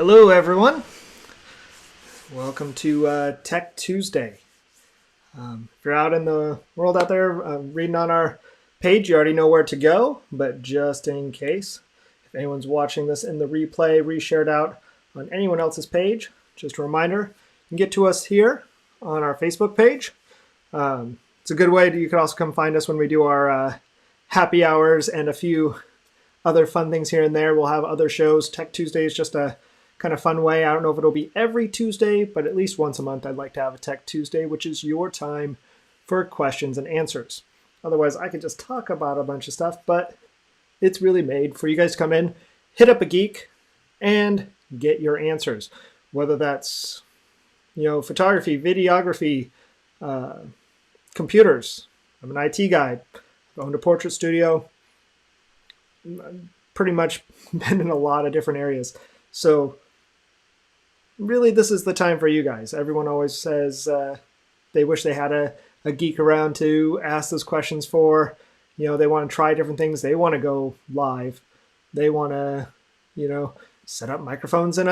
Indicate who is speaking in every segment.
Speaker 1: Hello, everyone. Welcome to Tech Tuesday. If you're out in the world out there reading on our page, you already know where to go, but just in case, if anyone's watching this in the replay, reshared out on anyone else's page, just a reminder, you can get to us here on our Facebook page. It's a good way you can also come find us when we do our happy hours and a few other fun things here and there. We'll have other shows. Tech Tuesday is just a kind of fun way. I don't know if it'll be every Tuesday, but at least once a month I'd like to have a Tech Tuesday, which is your time for questions and answers. Otherwise, I could just talk about a bunch of stuff, but it's really made for you guys to come in, hit up a geek, and get your answers. Whether that's, photography, videography, computers. I'm an IT guy. I owned a portrait studio. Pretty much been in a lot of different areas. So really, this is the time for you guys. Everyone always says they wish they had a geek around to ask those questions for. They want to try different things. They want to go live. They want to, set up microphones in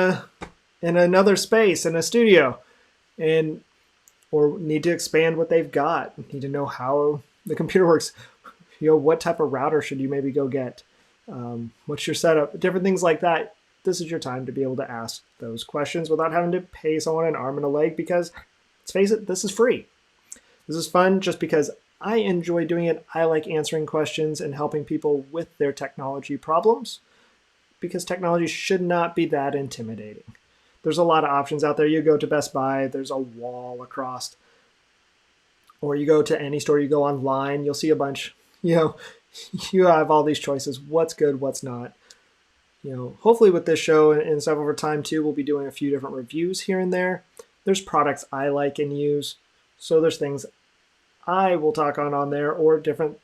Speaker 1: another space, in a studio, or need to expand what they've got. Need to know how the computer works. What type of router should you maybe go get? What's your setup? Different things like that. This is your time to be able to ask those questions without having to pay someone an arm and a leg, because let's face it, this is free. This is fun just because I enjoy doing it. I like answering questions and helping people with their technology problems, because technology should not be that intimidating. There's a lot of options out there. You go to Best Buy, there's a wall across, or you go to any store, you go online, you'll see a bunch, you have all these choices. What's good, what's not. Hopefully with this show and stuff over time too, we'll be doing a few different reviews here and there. There's products I like and use. So there's things I will talk on there, or different,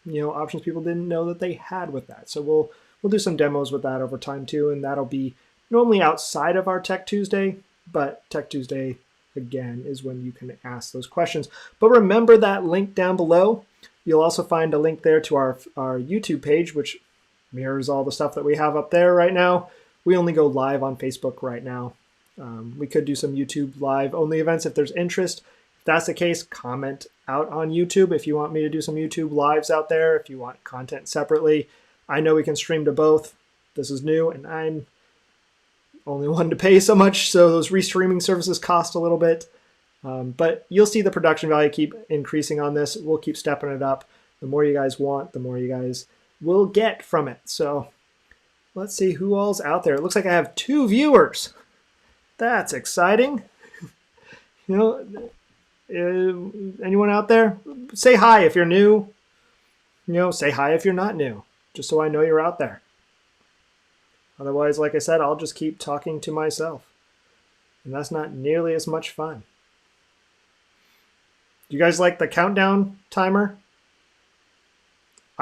Speaker 1: options people didn't know that they had with that. So we'll do some demos with that over time too. And that'll be normally outside of our Tech Tuesday, but Tech Tuesday again is when you can ask those questions. But remember that link down below. You'll also find a link there to our YouTube page, which mirrors all the stuff that we have up there right now. We only go live on Facebook right now. We could do some YouTube live only events if there's interest. If that's the case, comment out on YouTube if you want me to do some YouTube lives out there, if you want content separately. I know we can stream to both. This is new, and I'm only one to pay so much, so those restreaming services cost a little bit. But you'll see the production value keep increasing on this. We'll keep stepping it up. The more you guys want, the more you guys will get from it. So let's see who all's out there. It looks like I have 2 viewers. That's exciting. Anyone out there? Say hi if you're new. Say hi if you're not new, just so I know you're out there. Otherwise, like I said, I'll just keep talking to myself, and that's not nearly as much fun. Do you guys like the countdown timer?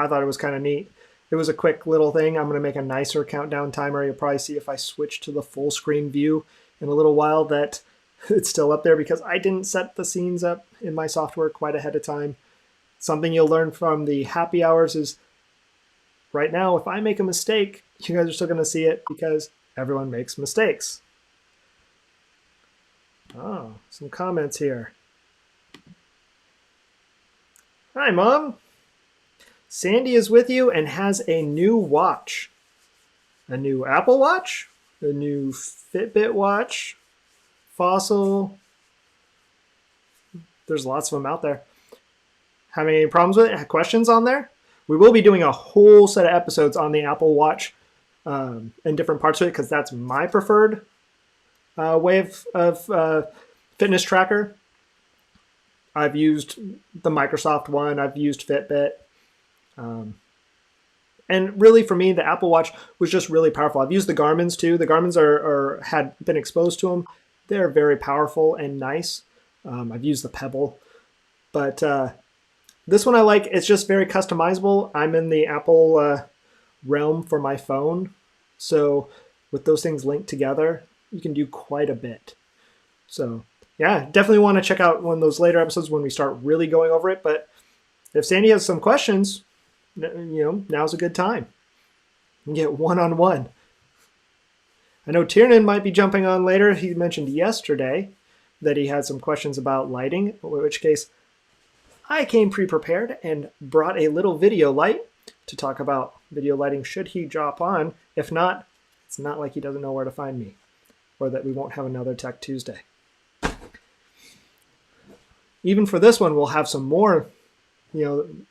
Speaker 1: I thought it was kind of neat. It was a quick little thing. I'm going to make a nicer countdown timer. You'll probably see if I switch to the full screen view in a little while that it's still up there, because I didn't set the scenes up in my software quite ahead of time. Something you'll learn from the happy hours is right now, if I make a mistake, you guys are still going to see it, because everyone makes mistakes. Oh, some comments here. Hi, Mom. Sandy is with you and has a new watch. A new Apple Watch, a new Fitbit watch, Fossil. There's lots of them out there. Having any problems with it? Questions on there? We will be doing a whole set of episodes on the Apple Watch and different parts of it, because that's my preferred way of fitness tracker. I've used the Microsoft one. I've used Fitbit. And really, for me, the Apple Watch was just really powerful. I've used the Garmin's too. The Garmin's had been exposed to them. They're very powerful and nice. I've used the Pebble, but this one I like. It's just very customizable. I'm in the Apple realm for my phone, so with those things linked together, you can do quite a bit. So yeah, definitely want to check out one of those later episodes when we start really going over it. But if Sandy has some questions, now's a good time. You can get one-on-one. I know Tiernan might be jumping on later. He mentioned yesterday that he had some questions about lighting, in which case I came pre-prepared and brought a little video light to talk about video lighting should he drop on. If not, it's not like he doesn't know where to find me or that we won't have another Tech Tuesday. Even for this one, we'll have some more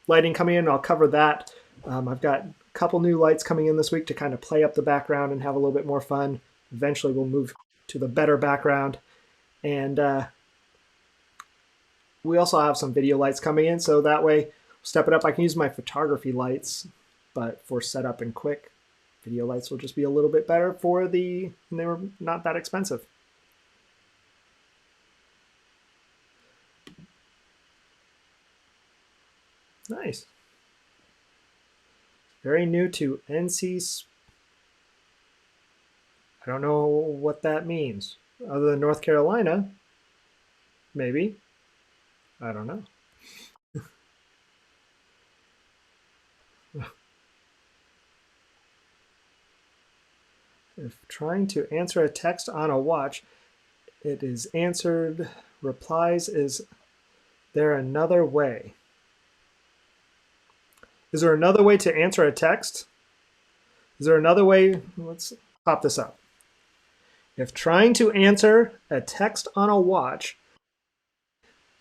Speaker 1: lighting coming in. I'll cover that. I've got a couple new lights coming in this week to kind of play up the background and have a little bit more fun. Eventually, we'll move to the better background. And we also have some video lights coming in, so that way, step it up. I can use my photography lights, but for setup and quick, video lights will just be a little bit better and they were not that expensive. Nice. Very new to NC. I don't know what that means. Other than North Carolina, maybe. I don't know. If trying to answer a text on a watch, it is answered, replies, is there another way? Is there another way to answer a text? Is there another way? Let's pop this up. If trying to answer a text on a watch,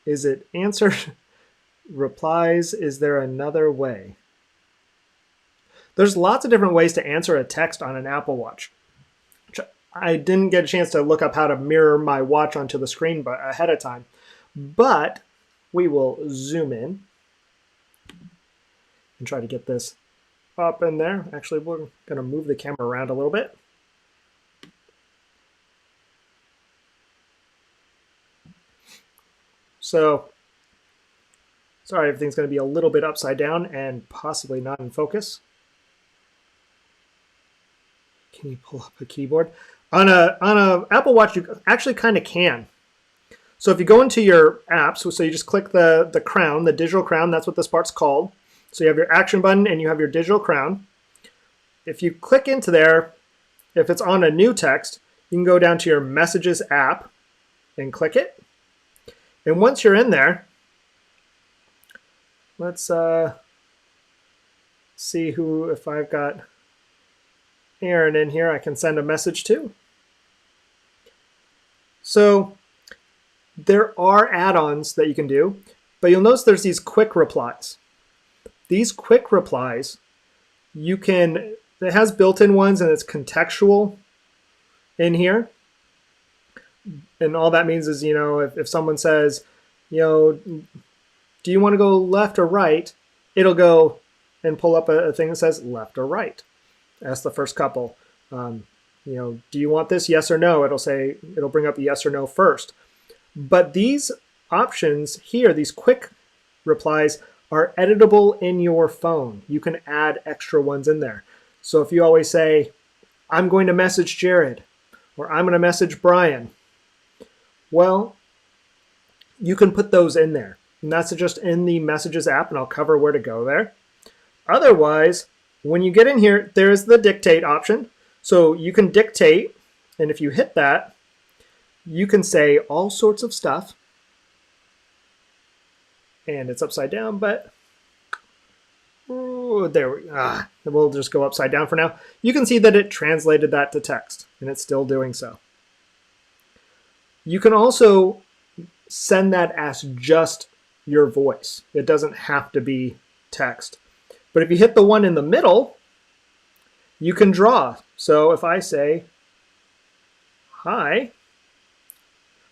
Speaker 1: is it answered, replies, is there another way? There's lots of different ways to answer a text on an Apple Watch. I didn't get a chance to look up how to mirror my watch onto the screen ahead of time, but we will zoom in and try to get this up in there. Actually, we're going to move the camera around a little bit. So, sorry, everything's going to be a little bit upside down and possibly not in focus. Can you pull up a keyboard? On a Apple Watch, you actually kind of can. So if you go into your apps, so you just click the crown, the digital crown, that's what this part's called. So you have your action button and you have your digital crown. If you click into there, if it's on a new text, you can go down to your Messages app and click it. And once you're in there, let's see if I've got Aaron in here I can send a message to. So there are add-ons that you can do, but you'll notice there's these quick replies. These quick replies, it has built-in ones and it's contextual in here. And all that means is, if someone says, do you want to go left or right? It'll go and pull up a thing that says left or right. That's the first couple. Do you want this? Yes or no? It'll bring up yes or no first. But these options here, these quick replies, are editable in your phone. You can add extra ones in there. So if you always say, I'm going to message Jared, or I'm going to message Brian, well, you can put those in there. And that's just in the Messages app, and I'll cover where to go there. Otherwise, when you get in here, there's the dictate option. So you can dictate, and if you hit that, you can say all sorts of stuff. And it's upside down, but we'll just go upside down for now. You can see that it translated that to text, and it's still doing so. You can also send that as just your voice. It doesn't have to be text. But if you hit the one in the middle, you can draw. So if I say, hi,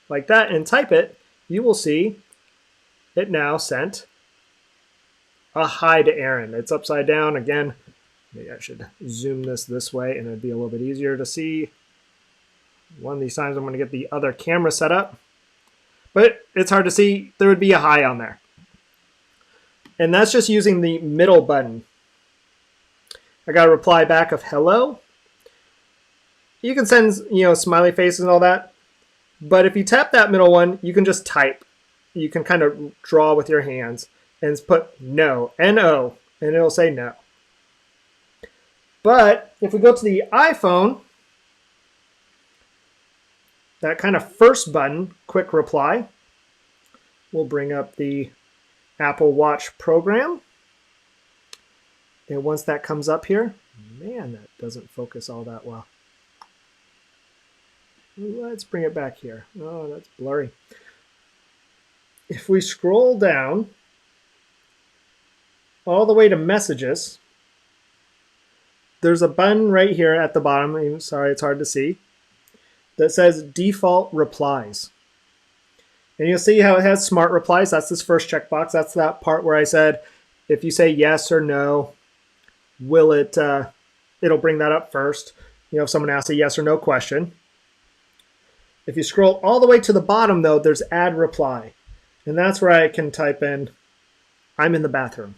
Speaker 1: like that, and type it, you will see it now sent a hi to Aaron. It's upside down. Again, maybe I should zoom this way and it'd be a little bit easier to see. One of these times I'm going to get the other camera set up. But it's hard to see. There would be a hi on there. And that's just using the middle button. I got a reply back of hello. You can send, smiley faces and all that. But if you tap that middle one, you can just type. You can kind of draw with your hands and put no, N-O, and it'll say no. But if we go to the iPhone, that kind of first button, quick reply, we'll bring up the Apple Watch program. And once that comes up here, man, that doesn't focus all that well. Let's bring it back here. Oh, that's blurry. If we scroll down all the way to messages, there's a button right here at the bottom. I'm sorry, it's hard to see, that says default replies. And you'll see how it has smart replies. That's this first checkbox. That's that part where I said, if you say yes or no, will it, it'll bring that up first. You know, if someone asks a yes or no question. If you scroll all the way to the bottom though, there's add reply. And that's where I can type in, I'm in the bathroom,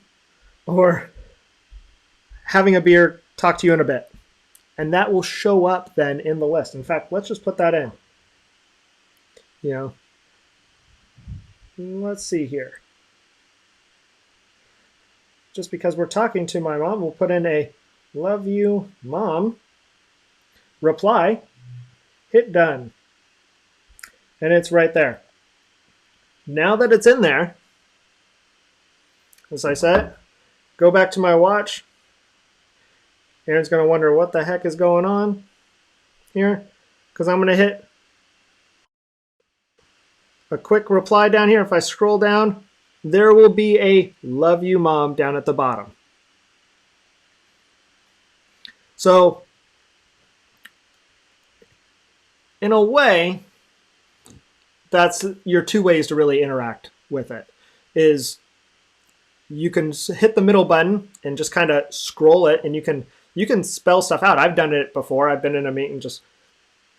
Speaker 1: or having a beer, talk to you in a bit. And that will show up then in the list. In fact, let's just put that in. You know, let's see here. Just because we're talking to my mom, we'll put in a love you, mom, reply, hit done. And it's right there. Now that it's in there, as I said, go back to my watch. Aaron's going to wonder what the heck is going on here, because I'm going to hit a quick reply down here. If I scroll down, there will be a love you mom down at the bottom. So in a way, that's your two ways to really interact with it. Is you can hit the middle button and just kind of scroll it, and you can spell stuff out. I've done it before. I've been in a meeting,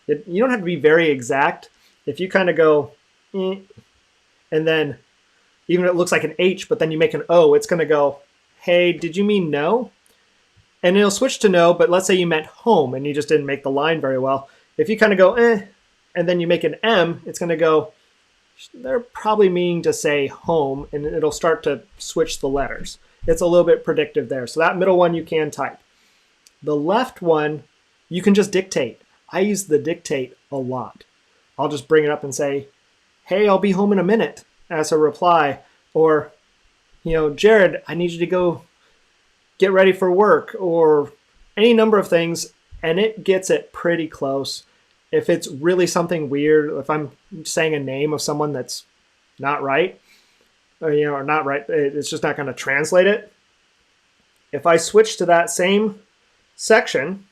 Speaker 1: you don't have to be very exact. If you kind of go, and then even if it looks like an H, but then you make an O, it's going to go, hey, did you mean no? And it'll switch to no, but let's say you meant home and you just didn't make the line very well. If you kind of go, and then you make an M, it's going to go, they're probably meaning to say home, and it'll start to switch the letters. It's a little bit predictive there. So that middle one you can type. The left one, you can just dictate. I use the dictate a lot. I'll just bring it up and say, hey, I'll be home in a minute as a reply. Or, you know, Jared, I need you to go get ready for work, or any number of things, and it gets it pretty close. If it's really something weird, if I'm saying a name of someone that's not right, or not right, it's just not going to translate it. If I switch to that same section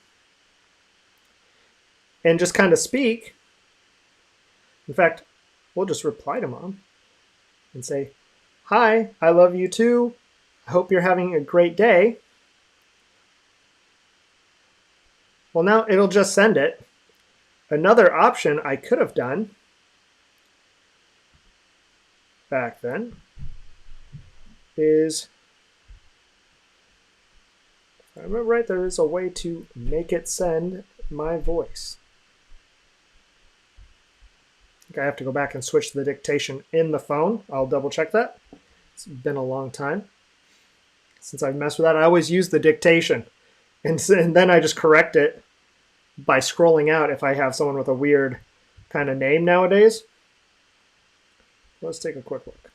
Speaker 1: and just kind of speak, in fact, we'll just reply to mom and say, hi, I love you too. I hope you're having a great day. Well, now it'll just send it. Another option I could have done back then is, if I remember right, there is a way to make it send my voice. I think I have to go back and switch the dictation in the phone. I'll double check that. It's been a long time since I've messed with that. I always use the dictation, and then I just correct it by scrolling out if I have someone with a weird kind of name nowadays. Let's take a quick look.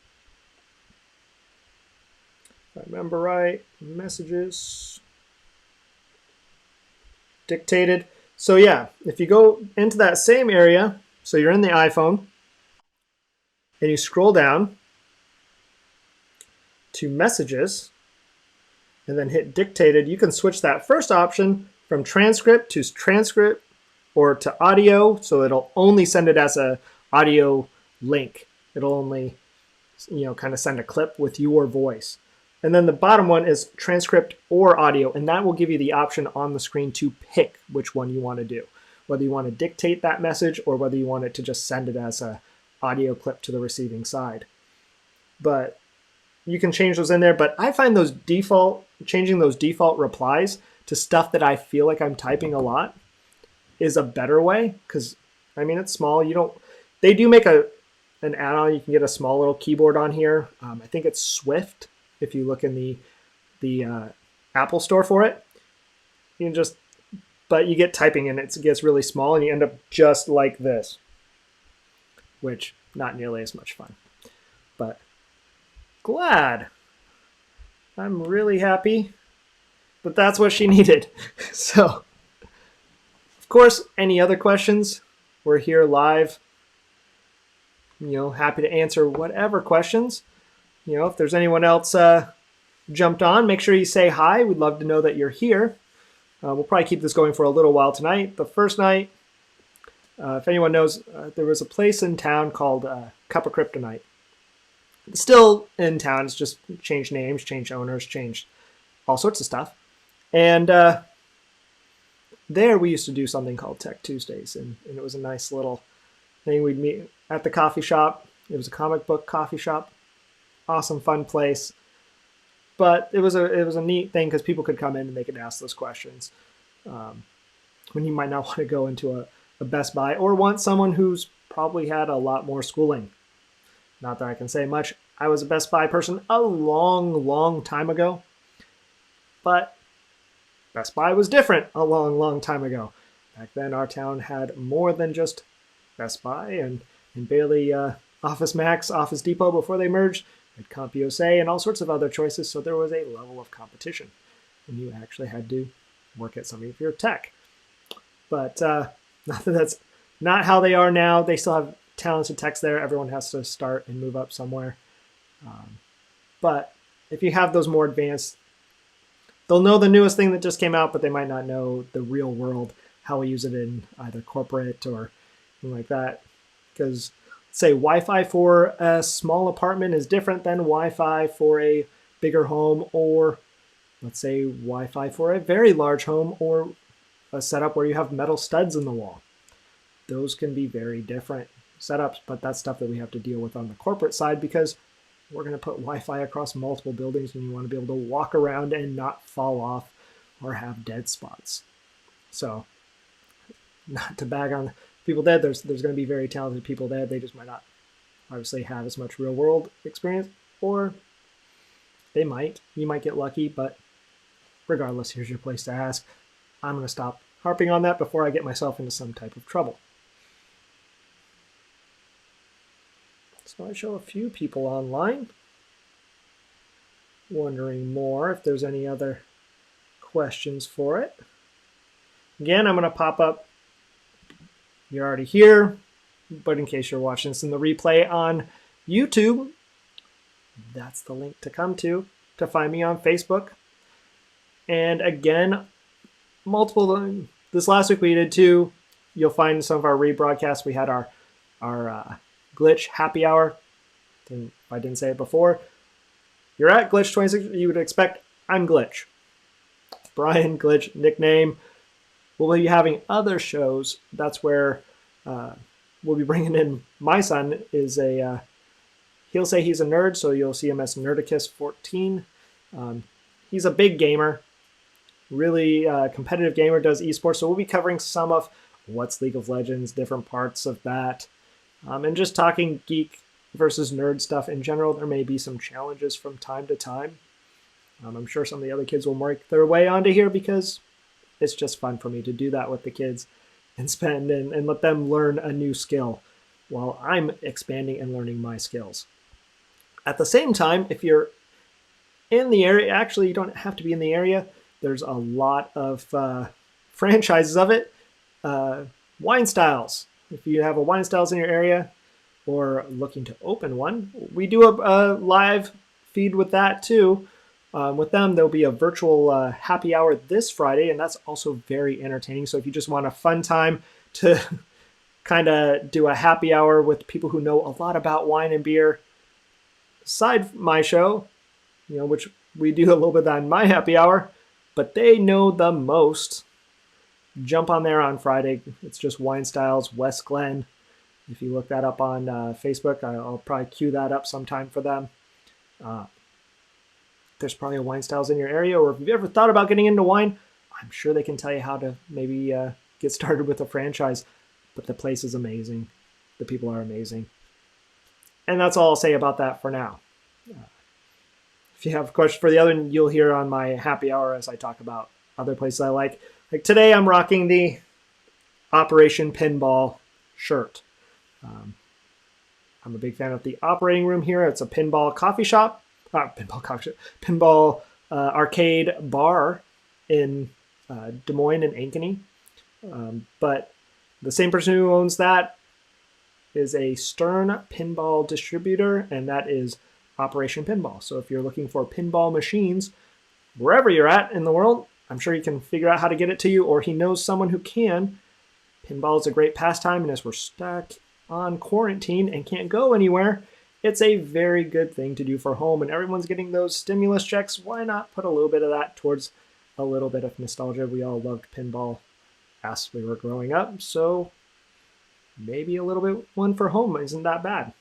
Speaker 1: If I remember right, messages, dictated. So yeah, if you go into that same area, so you're in the iPhone, and you scroll down to messages, and then hit dictated, you can switch that first option from transcript to transcript or to audio, so it'll only send it as a audio link. It'll only, kind of send a clip with your voice. And then the bottom one is transcript or audio, and that will give you the option on the screen to pick which one you want to do, whether you want to dictate that message or whether you want it to just send it as a audio clip to the receiving side. But you can change those in there, but I find changing those default replies to stuff that I feel like I'm typing a lot is a better way, because it's small. They do make an add-on. You can get a small little keyboard on here. I think it's Swift. If you look in the Apple store for it, but you get typing and it gets really small and you end up just like this. which not nearly as much fun. But glad. I'm really happy that that's what she needed. So, of course, any other questions? We're here live. Happy to answer whatever questions. If there's anyone else jumped on, make sure you say hi. We'd love to know that you're here. We'll probably keep this going for a little while tonight. The first night, if anyone knows, there was a place in town called Cup of Kryptonite. It's still in town. It's just changed names, changed owners, changed all sorts of stuff. And there we used to do something called Tech Tuesdays, and it was a nice little thing. We'd meet at the coffee shop. It was a comic book coffee shop. Awesome, fun place. But it was a neat thing because people could come in and they could ask those questions. When you might not want to go into a Best Buy or want someone who's probably had a lot more schooling. Not that I can say much. I was a Best Buy person a long, long time ago. But Best Buy was different a long, long time ago. Back then, our town had more than just Best Buy and barely Office Max, Office Depot before they merged. We had CompUSA and all sorts of other choices, so there was a level of competition. And you actually had to work at some of your tech. But not that that's not how they are now. They still have talented techs there. Everyone has to start and move up somewhere. But if you have those more advanced, they'll know the newest thing that just came out, but they might not know the real world, how we use it in either corporate or something like that. Because say Wi-Fi for a small apartment is different than Wi-Fi for a bigger home, or let's say Wi-Fi for a very large home, or a setup where you have metal studs in the wall. Those can be very different setups, but that's stuff that we have to deal with on the corporate side because we're going to put Wi-Fi across multiple buildings and you want to be able to walk around and not fall off or have dead spots. So not to bag on people dead, there's going to be very talented people dead. They just might not obviously have as much real world experience, or they might. You might get lucky, but regardless, here's your place to ask. I'm going to stop harping on that before I get myself into some type of trouble. So I show a few people online wondering more if there's any other questions for it. Again, I'm going to pop up. You're already here, but in case you're watching this in the replay on YouTube, that's the link to come to find me on Facebook. And again, multiple. This last week we did two. You'll find some of our rebroadcasts. We had our Glitch happy hour. If I didn't say it before, you're at Glitch 26. You would expect I'm Glitch. Brian Glitch nickname. We'll be having other shows. That's where we'll be bringing in my son. He'll say he's a nerd, so you'll see him as Nerdicus14. He's a big gamer, really competitive gamer, does esports. So we'll be covering some of what's League of Legends, different parts of that, and just talking geek versus nerd stuff in general. There may be some challenges from time to time. I'm sure some of the other kids will make their way onto here because it's just fun for me to do that with the kids and spend and let them learn a new skill while I'm expanding and learning my skills. At the same time, if you're in the area, actually you don't have to be in the area. There's a lot of franchises of it. Wine Styles. If you have a Wine Styles in your area or looking to open one, we do a live feed with that too. With them, there'll be a virtual happy hour this Friday, and that's also very entertaining. So if you just want a fun time to kind of do a happy hour with people who know a lot about wine and beer, aside from my show, which we do a little bit on my happy hour, but they know the most. Jump on there on Friday. It's just Wine Styles, West Glen. If you look that up on Facebook, I'll probably queue that up sometime for them. There's probably a Wine Styles in your area, or if you've ever thought about getting into wine, I'm sure they can tell you how to maybe get started with a franchise. But the place is amazing. The people are amazing. And that's all I'll say about that for now. If you have a question for the other, you'll hear on my happy hour as I talk about other places I like. Like today, I'm rocking the Operation Pinball shirt. I'm a big fan of the operating room here. It's a pinball coffee shop, not pinball coffee shop, pinball arcade bar in Des Moines and Ankeny. But the same person who owns that is a Stern pinball distributor, and that is Operation Pinball. So if you're looking for pinball machines, wherever you're at in the world, I'm sure he can figure out how to get it to you, or he knows someone who can. Pinball is a great pastime, and as we're stuck on quarantine and can't go anywhere, it's a very good thing to do for home, and everyone's getting those stimulus checks. Why not put a little bit of that towards a little bit of nostalgia? We all loved pinball as we were growing up, so maybe a little bit one for home isn't that bad.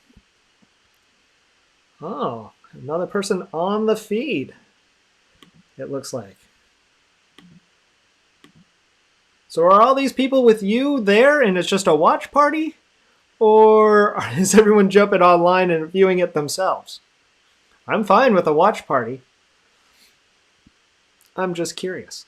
Speaker 1: Oh, another person on the feed, it looks like. So are all these people with you there and it's just a watch party? Or is everyone jumping online and viewing it themselves? I'm fine with a watch party. I'm just curious.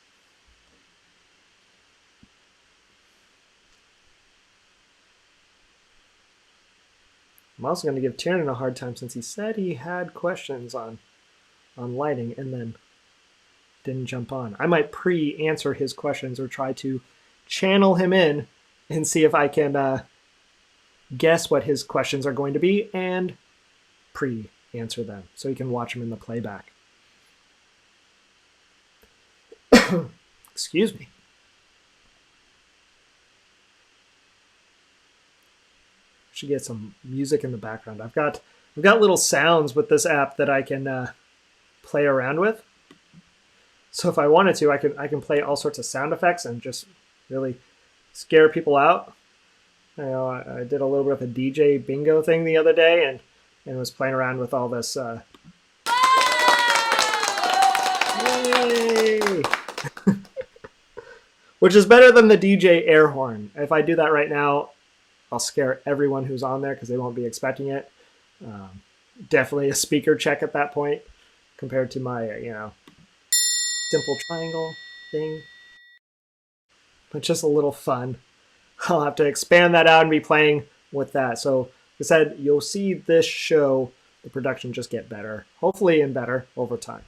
Speaker 1: I'm also going to give Tiernan a hard time since he said he had questions on lighting and then didn't jump on. I might pre-answer his questions or try to channel him in and see if I can guess what his questions are going to be and pre-answer them so you can watch them in the playback. Excuse me. Should get some music in the background. I've got little sounds with this app that I can play around with. So if I wanted to, I can play all sorts of sound effects and just really scare people out. You know, I did a little bit of a DJ bingo thing the other day and was playing around with all this. Yay! Which is better than the DJ air horn. If I do that right now, I'll scare everyone who's on there because they won't be expecting it. Definitely a speaker check at that point compared to my, simple triangle thing. But just a little fun. I'll have to expand that out and be playing with that. So, like I said, you'll see this show, the production just get better, hopefully and better over time.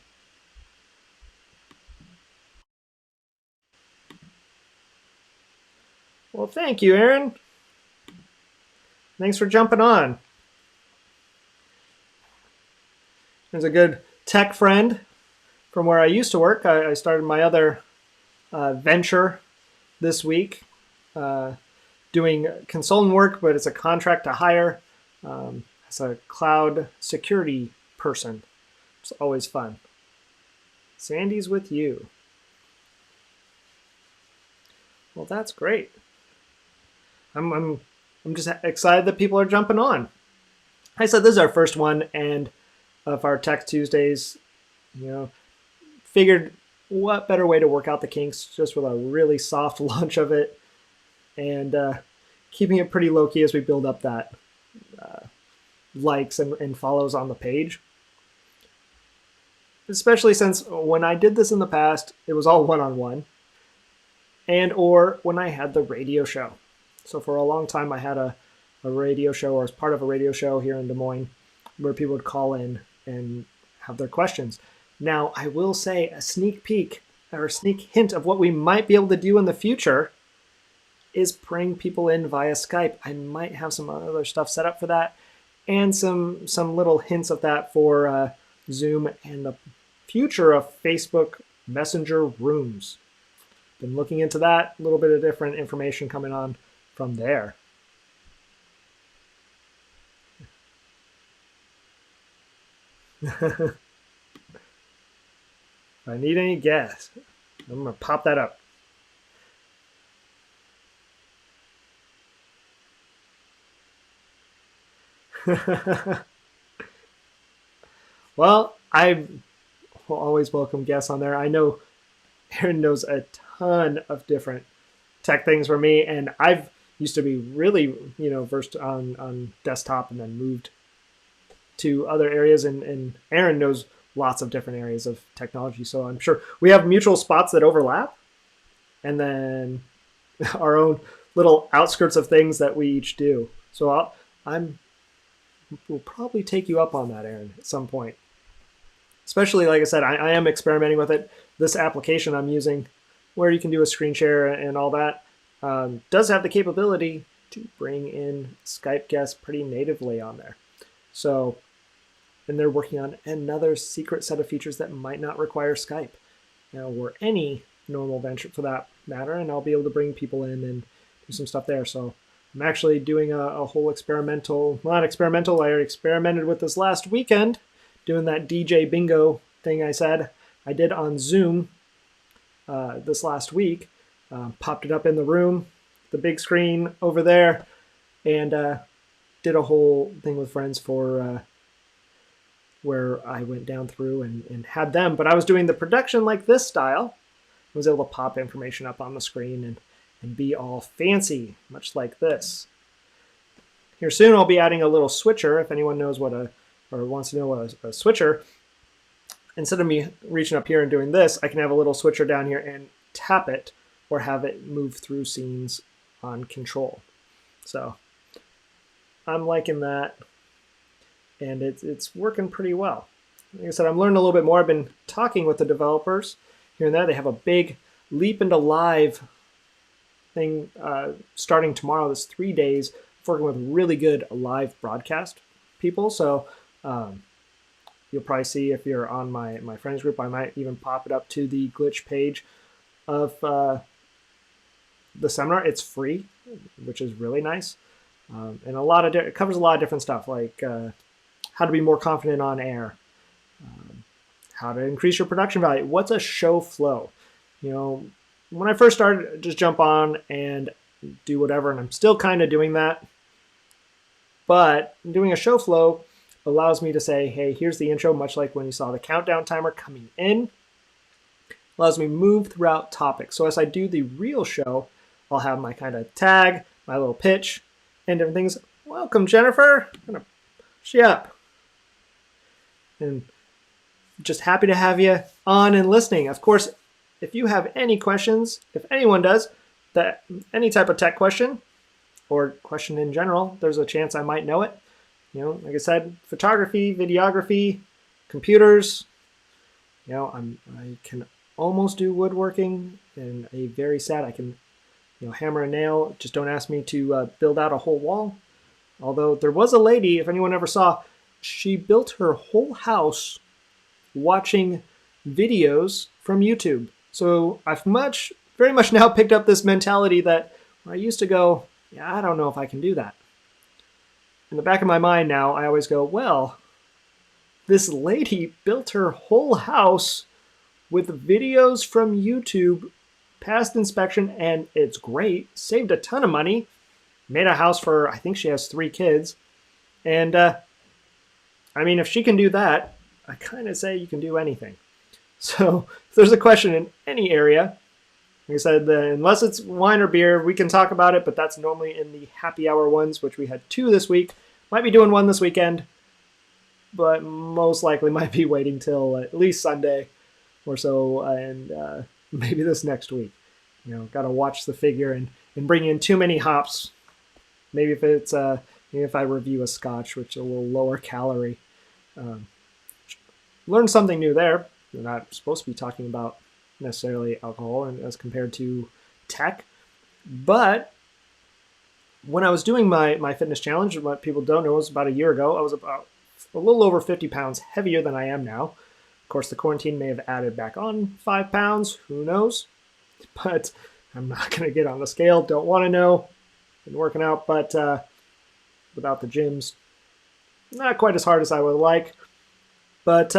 Speaker 1: Well, thank you, Aaron. Thanks for jumping on. There's a good tech friend from where I used to work. I started my other venture this week, doing consultant work, but it's a contract to hire as a cloud security person. It's always fun. Sandy's with you. Well, that's great. I'm just excited that people are jumping on. I said this is our first one, and of our Tech Tuesdays, figured what better way to work out the kinks just with a really soft launch of it and keeping it pretty low-key as we build up that likes and follows on the page. Especially since when I did this in the past, it was all one-on-one and or when I had the radio show. So for a long time, I had a radio show or as part of a radio show here in Des Moines where people would call in and have their questions. Now, I will say a sneak peek or a sneak hint of what we might be able to do in the future is bring people in via Skype. I might have some other stuff set up for that and some little hints of that for Zoom and the future of Facebook Messenger rooms. Been looking into that, a little bit of different information coming on from there. If I need any gas, I'm going to pop that up. Well, I will always welcome guests on there. I know Aaron knows a ton of different tech things for me, and I've used to be really, versed on desktop and then moved to other areas, and Aaron knows lots of different areas of technology. So I'm sure we have mutual spots that overlap, and then our own little outskirts of things that we each do. So I'm will probably take you up on that, Aaron, at some point. Especially, like I said, I am experimenting with it. This application I'm using, where you can do a screen share and all that, does have the capability to bring in Skype guests pretty natively on there. So, and they're working on another secret set of features that might not require Skype, or any normal venture for that matter, and I'll be able to bring people in and do some stuff there. So I'm actually doing a whole experimental, well, not experimental, I experimented with this last weekend, doing that DJ bingo thing I said I did on Zoom this last week. Popped it up in the room, the big screen over there, and did a whole thing with friends for where I went down through and had them. But I was doing the production like this style. I was able to pop information up on the screen and be all fancy, much like this. Here soon I'll be adding a little switcher. If anyone knows what or wants to know what a switcher, instead of me reaching up here and doing this, I can have a little switcher down here and tap it or have it move through scenes on control. So I'm liking that, and it's working pretty well. Like I said, I'm learning a little bit more. I've been talking with the developers here and there. They have a big Leap into Live thing starting tomorrow. That's 3 days working with really good live broadcast people. So you'll probably see, if you're on my friends group, I might even pop it up to the glitch page of the seminar. It's free, which is really nice. And it covers a lot of different stuff, like how to be more confident on air, how to increase your production value, what's a show flow. When I first started, just jump on and do whatever, and I'm still kind of doing that. But doing a show flow allows me to say, hey, here's the intro, much like when you saw the countdown timer coming in. Allows me to move throughout topics. So as I do the real show, I'll have my kind of tag, my little pitch, and different things. Welcome, Jennifer. I'm going to push you up. And just happy to have you on and listening. Of course, if you have any questions, if anyone does, any type of tech question or question in general, there's a chance I might know it. Like I said, photography, videography, computers. I can almost do woodworking, and a very sad I can, hammer a nail. Just don't ask me to build out a whole wall. Although there was a lady, if anyone ever saw, she built her whole house watching videos from YouTube. So I've very much now picked up this mentality that I used to go, yeah, I don't know if I can do that. In the back of my mind now, I always go, well, this lady built her whole house with videos from YouTube, passed inspection, and it's great. Saved a ton of money. Made a house for, I think she has 3 kids. And, if she can do that, I kind of say you can do anything. So if there's a question in any area, like I said, unless it's wine or beer, we can talk about it, but that's normally in the happy hour ones, which we had 2 this week. Might be doing 1 this weekend, but most likely might be waiting till at least Sunday or so, and maybe this next week. Got to watch the figure and bring in too many hops. Maybe if it's maybe if I review a scotch, which is a little lower calorie. Learn something new there. We're not supposed to be talking about necessarily alcohol and as compared to tech. But when I was doing my fitness challenge, what people don't know is about a year ago, I was about a little over 50 pounds heavier than I am now. Of course, the quarantine may have added back on 5 pounds. Who knows? But I'm not going to get on the scale. Don't want to know. Been working out, but without the gyms, not quite as hard as I would like. But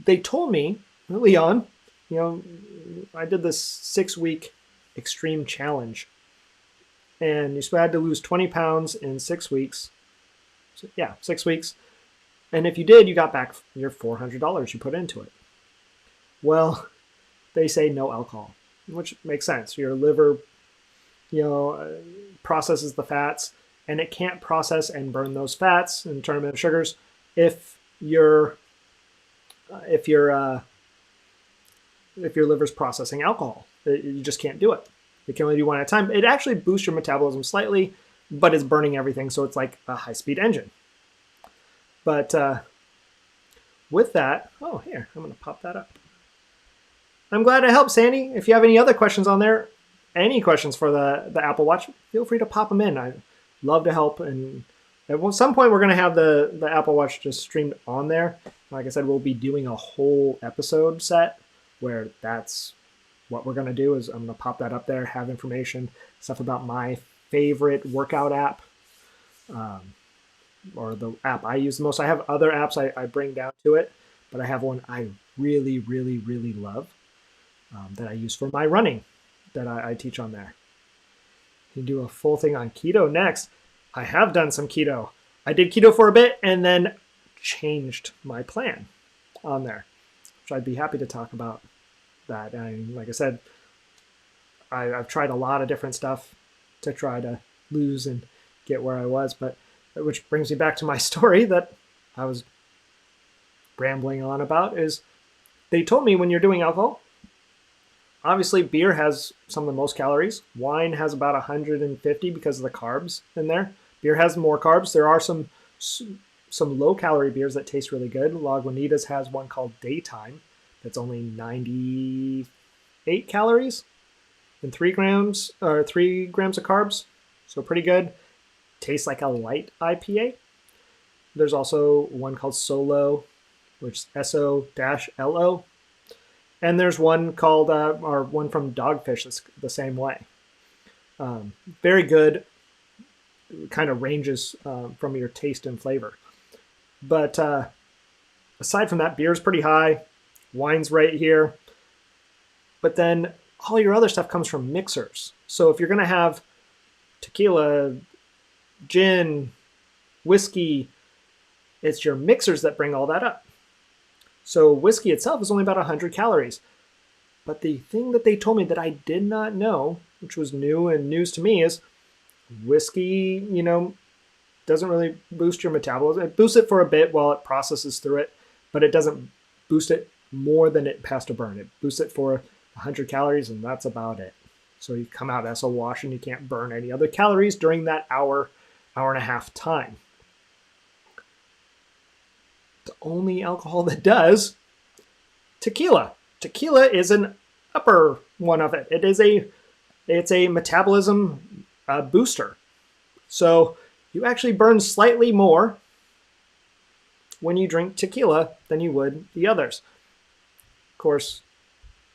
Speaker 1: they told me early on, I did this 6-week extreme challenge. And you had to lose 20 pounds in 6 weeks. So, 6 weeks. And if you did, you got back your $400 you put into it. Well, they say no alcohol, which makes sense. Your liver, processes the fats, and it can't process and burn those fats and turn them into sugars if your liver's processing alcohol. You just can't do it. You can only do 1 at a time. It actually boosts your metabolism slightly, but it's burning everything, so it's like a high-speed engine. But with that, oh, here, I'm going to pop that up. I'm glad I helped, Sandy. If you have any other questions on there, any questions for the Apple Watch, feel free to pop them in. I'd love to help. And at some point, we're going to have the Apple Watch just streamed on there. Like I said, we'll be doing a whole episode set where that's what we're going to do. Is I'm going to pop that up there, have information, stuff about my favorite workout app, or the app I use the most. I have other apps I bring down to it, but I have one I really, really, really love that I use for my running that I teach on there. You do a full thing on keto next. I have done some keto. I did keto for a bit and then changed my plan on there, which I'd be happy to talk about that. And like I said, I've tried a lot of different stuff to try to lose and get where I was, but which brings me back to my story that I was rambling on about, is they told me when you're doing alcohol, obviously beer has some of the most calories. Wine has about 150 because of the carbs in there. Beer has more carbs. There are some low-calorie beers that taste really good. Lagunitas has one called Daytime that's only 98 calories and 3 grams of carbs, so pretty good. Tastes like a light IPA. There's also one called Solo, which is SO-LO. And there's one called, or one from Dogfish that's the same way. Very good, kind of ranges from your taste and flavor. But aside from that, beer's pretty high. Wine's right here. But then all your other stuff comes from mixers. So if you're going to have tequila, gin, whiskey, it's your mixers that bring all that up. So whiskey itself is only about 100 calories. But the thing that they told me that I did not know, which was new and news to me, is whiskey, doesn't really boost your metabolism. It boosts it for a bit while it processes through it, but it doesn't boost it more than it has to burn. It boosts it for 100 calories, and that's about it. So you come out as a wash, and you can't burn any other calories during that hour and a half time. The only alcohol that does, tequila. Tequila is an upper one of it. It's a metabolism booster. So you actually burn slightly more when you drink tequila than you would the others. Of course,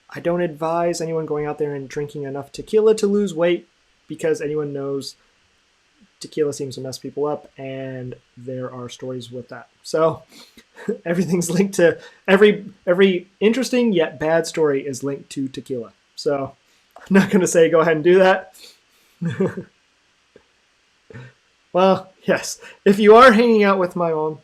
Speaker 1: I don't advise anyone going out there and drinking enough tequila to lose weight, because anyone knows tequila seems to mess people up, and there are stories with that. So everything's linked to every interesting yet bad story is linked to tequila. So I'm not going to say go ahead and do that. Well, yes, if you are hanging out with my mom,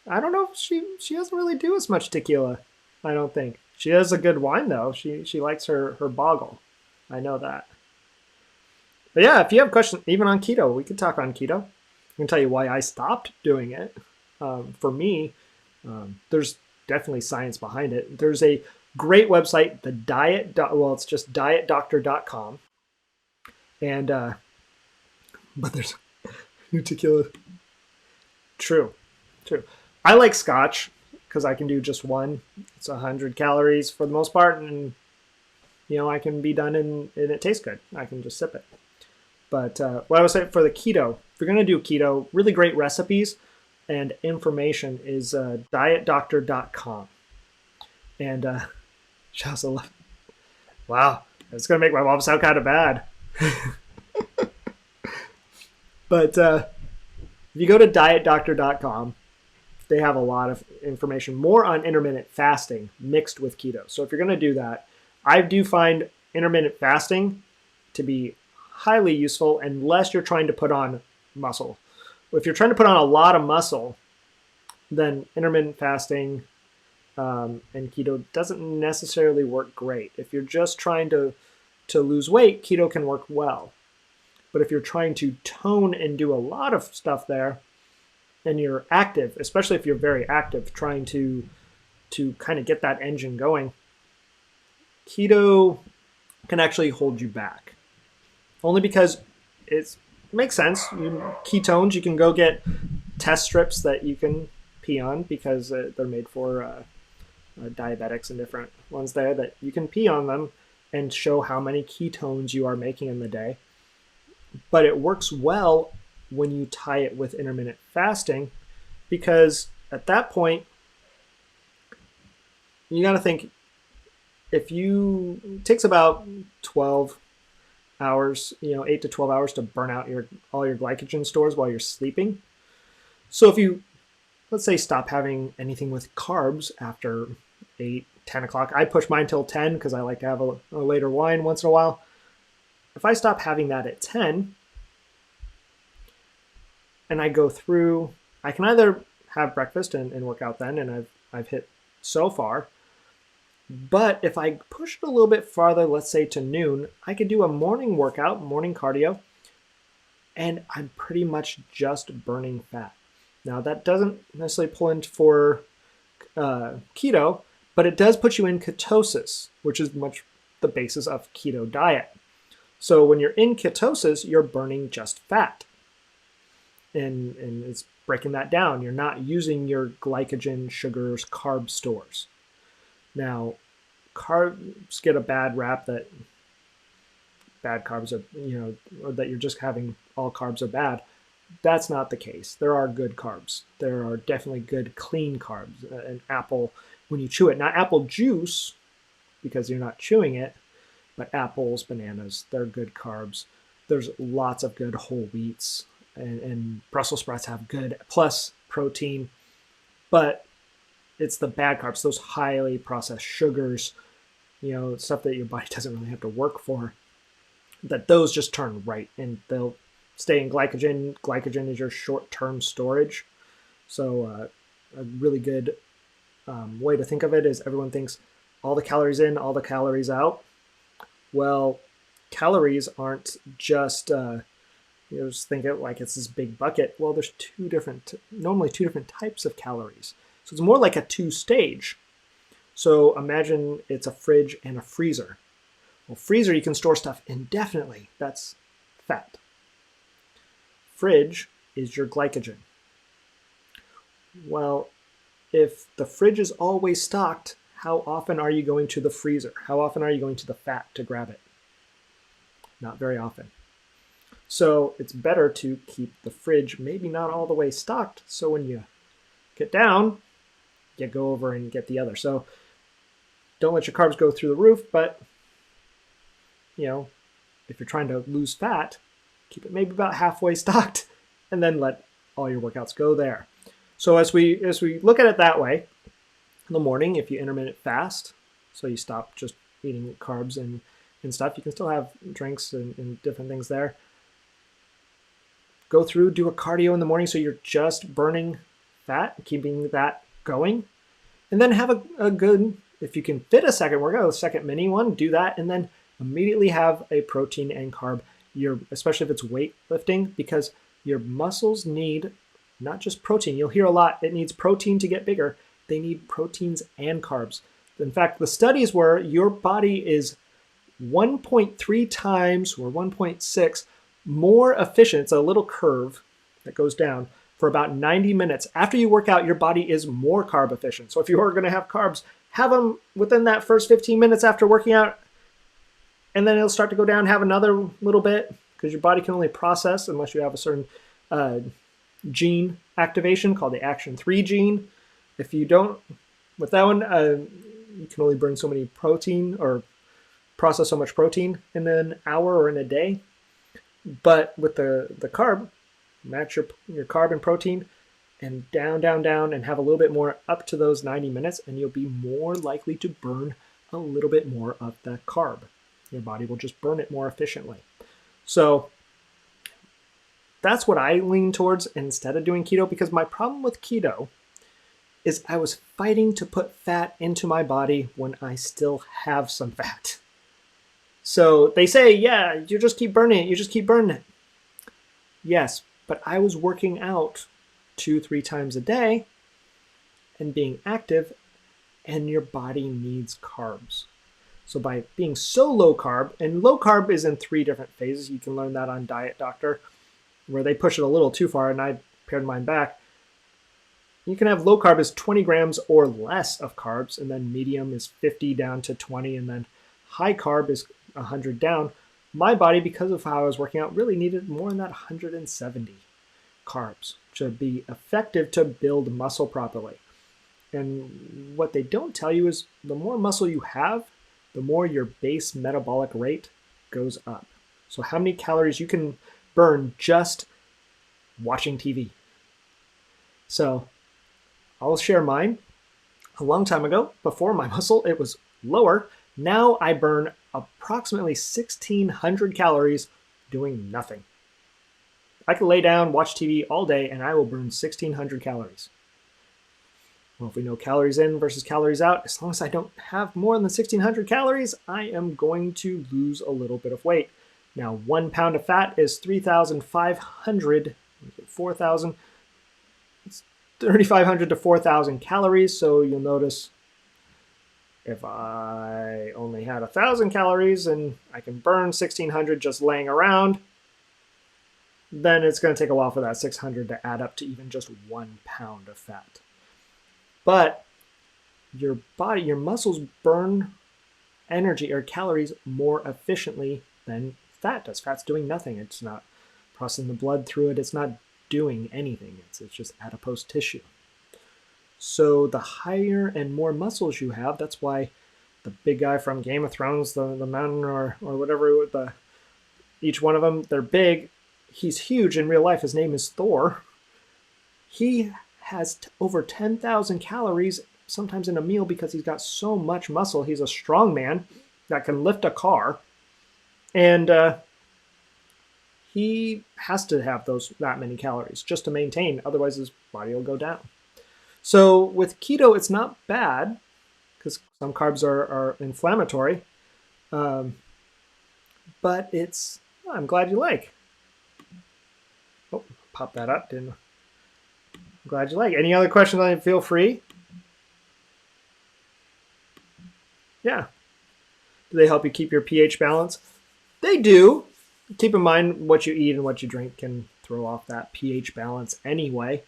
Speaker 1: I don't know if she doesn't really do as much tequila. I don't think. She has a good wine though. She likes her boggle. I know that. But yeah, if you have questions, even on keto, we could talk on keto. I can tell you why I stopped doing it. For me, there's definitely science behind it. There's a great website, it's just dietdoctor.com. And, but there's new tequila. True. I like scotch because I can do just one. It's 100 calories for the most part, and I can be done and it tastes good. I can just sip it. But what I was saying for the keto, if you're going to do keto, really great recipes and information is dietdoctor.com. And she also left. Wow, it's going to make my mom sound kind of bad. But if you go to dietdoctor.com, they have a lot of information, more on intermittent fasting mixed with keto. So if you're going to do that, I do find intermittent fasting to be highly useful unless you're trying to put on muscle. If you're trying to put on a lot of muscle, then intermittent fasting and keto doesn't necessarily work great. If you're just trying to lose weight, keto can work well. But if you're trying to tone and do a lot of stuff there, and you're active, especially if you're very active, trying to kind of get that engine going, keto can actually hold you back. Only because it makes sense. Ketones, you can go get test strips that you can pee on because they're made for diabetics and different ones there that you can pee on them and show how many ketones you are making in the day. But it works well when you tie it with intermittent fasting because at that point, you got to think if you it takes about 12 hours, 8 to 12 hours to burn out all your glycogen stores while you're sleeping. So if you, let's say, stop having anything with carbs after 8, 10 o'clock, I push mine till 10 because I like to have a later wine once in a while. If I stop having that at 10 and I go through, I can either have breakfast and work out then, and I've hit so far. But if I push it a little bit farther, let's say to noon, I could do a morning workout, morning cardio, and I'm pretty much just burning fat. Now, that doesn't necessarily pull in for keto, but it does put you in ketosis, which is much the basis of keto diet. So when you're in ketosis, you're burning just fat. And it's breaking that down. You're not using your glycogen, sugars, carb stores. Now, carbs get a bad rap that bad carbs are, or that you're just having all carbs are bad. That's not the case. There are good carbs. There are definitely good clean carbs. An apple, when you chew it, not apple juice, because you're not chewing it, but apples, bananas, they're good carbs. There's lots of good whole wheats, and Brussels sprouts have good plus protein, but it's the bad carbs, those highly processed sugars, stuff that your body doesn't really have to work for, that those just turn right and they'll stay in glycogen. Glycogen is your short-term storage. So a really good way to think of it is everyone thinks all the calories in, all the calories out. Well, calories aren't just, just think it like it's this big bucket. Well, there's normally two different types of calories. So it's more like a two-stage. So imagine it's a fridge and a freezer. Well, freezer, you can store stuff indefinitely. That's fat. Fridge is your glycogen. Well, if the fridge is always stocked, how often are you going to the freezer? How often are you going to the fat to grab it? Not very often. So it's better to keep the fridge maybe not all the way stocked. So when you get down, you go over and get the other. So don't let your carbs go through the roof, but if you're trying to lose fat, keep it maybe about halfway stocked and then let all your workouts go there. So as we look at it that way, in the morning, if you intermittent fast, so you stop just eating carbs and stuff, you can still have drinks and different things there. Go through, do a cardio in the morning so you're just burning fat, keeping that going. And then have a good, if you can fit a second workout, a second mini one, do that. And then immediately have a protein and carb, especially if it's weightlifting, because your muscles need not just protein. You'll hear a lot, it needs protein to get bigger. They need proteins and carbs. In fact, the studies were your body is 1.3 times or 1.6 more efficient. It's a little curve that goes down for about 90 minutes. After you work out, your body is more carb efficient. So if you are going to have carbs, have them within that first 15 minutes after working out, and then it'll start to go down, have another little bit, because your body can only process unless you have a certain gene activation called the Action 3 gene. If you don't, with that one, you can only burn so many protein or process so much protein in an hour or in a day. But with the carb, match your carb and protein and down, and have a little bit more up to those 90 minutes, and you'll be more likely to burn a little bit more of the carb. Your body will just burn it more efficiently. So that's what I lean towards instead of doing keto, because my problem with keto is I was fighting to put fat into my body when I still have some fat. So they say, yeah, you just keep burning it. You just keep burning it. Yes, but I was working out 2-3 times a day and being active, and your body needs carbs. So by being so low carb, and low carb is in 3 different phases. You can learn that on Diet Doctor, where they push it a little too far, and I pared mine back. You can have low carb as 20 grams or less of carbs, and then medium is 50 down to 20, and then high carb is 100 down. My body, because of how I was working out, really needed more than that 170 carbs to be effective to build muscle properly. And what they don't tell you is the more muscle you have, the more your base metabolic rate goes up. So how many calories you can burn just watching TV. So I'll share mine. A long time ago, before my muscle, it was lower. Now I burn approximately 1,600 calories doing nothing. I can lay down, watch TV all day, and I will burn 1,600 calories. Well, if we know calories in versus calories out, as long as I don't have more than 1,600 calories, I am going to lose a little bit of weight. Now, 1 pound of fat is 3,500, 4,000, it's 3,500 to 4,000 calories. So you'll notice if I only had 1,000 calories and I can burn 1,600 just laying around, then it's going to take a while for that 600 to add up to even just 1 pound of fat. But your body, your muscles burn energy or calories more efficiently than fat does. Fat's doing nothing. It's not processing the blood through it. It's not doing anything. It's just adipose tissue. So the higher and more muscles you have, that's why the big guy from Game of Thrones, the mountain or whatever, each one of them, they're big. He's huge in real life. His name is Thor. He has over 10,000 calories sometimes in a meal because he's got so much muscle. He's a strong man that can lift a car, and he has to have that many calories just to maintain. Otherwise, his body will go down. So with keto, it's not bad because some carbs are inflammatory, but I'm glad you like. Oh, pop that up, didn't I? I'm glad you like. Any other questions? Feel free. Yeah. Do they help you keep your pH balance? They do. Keep in mind what you eat and what you drink can throw off that pH balance anyway.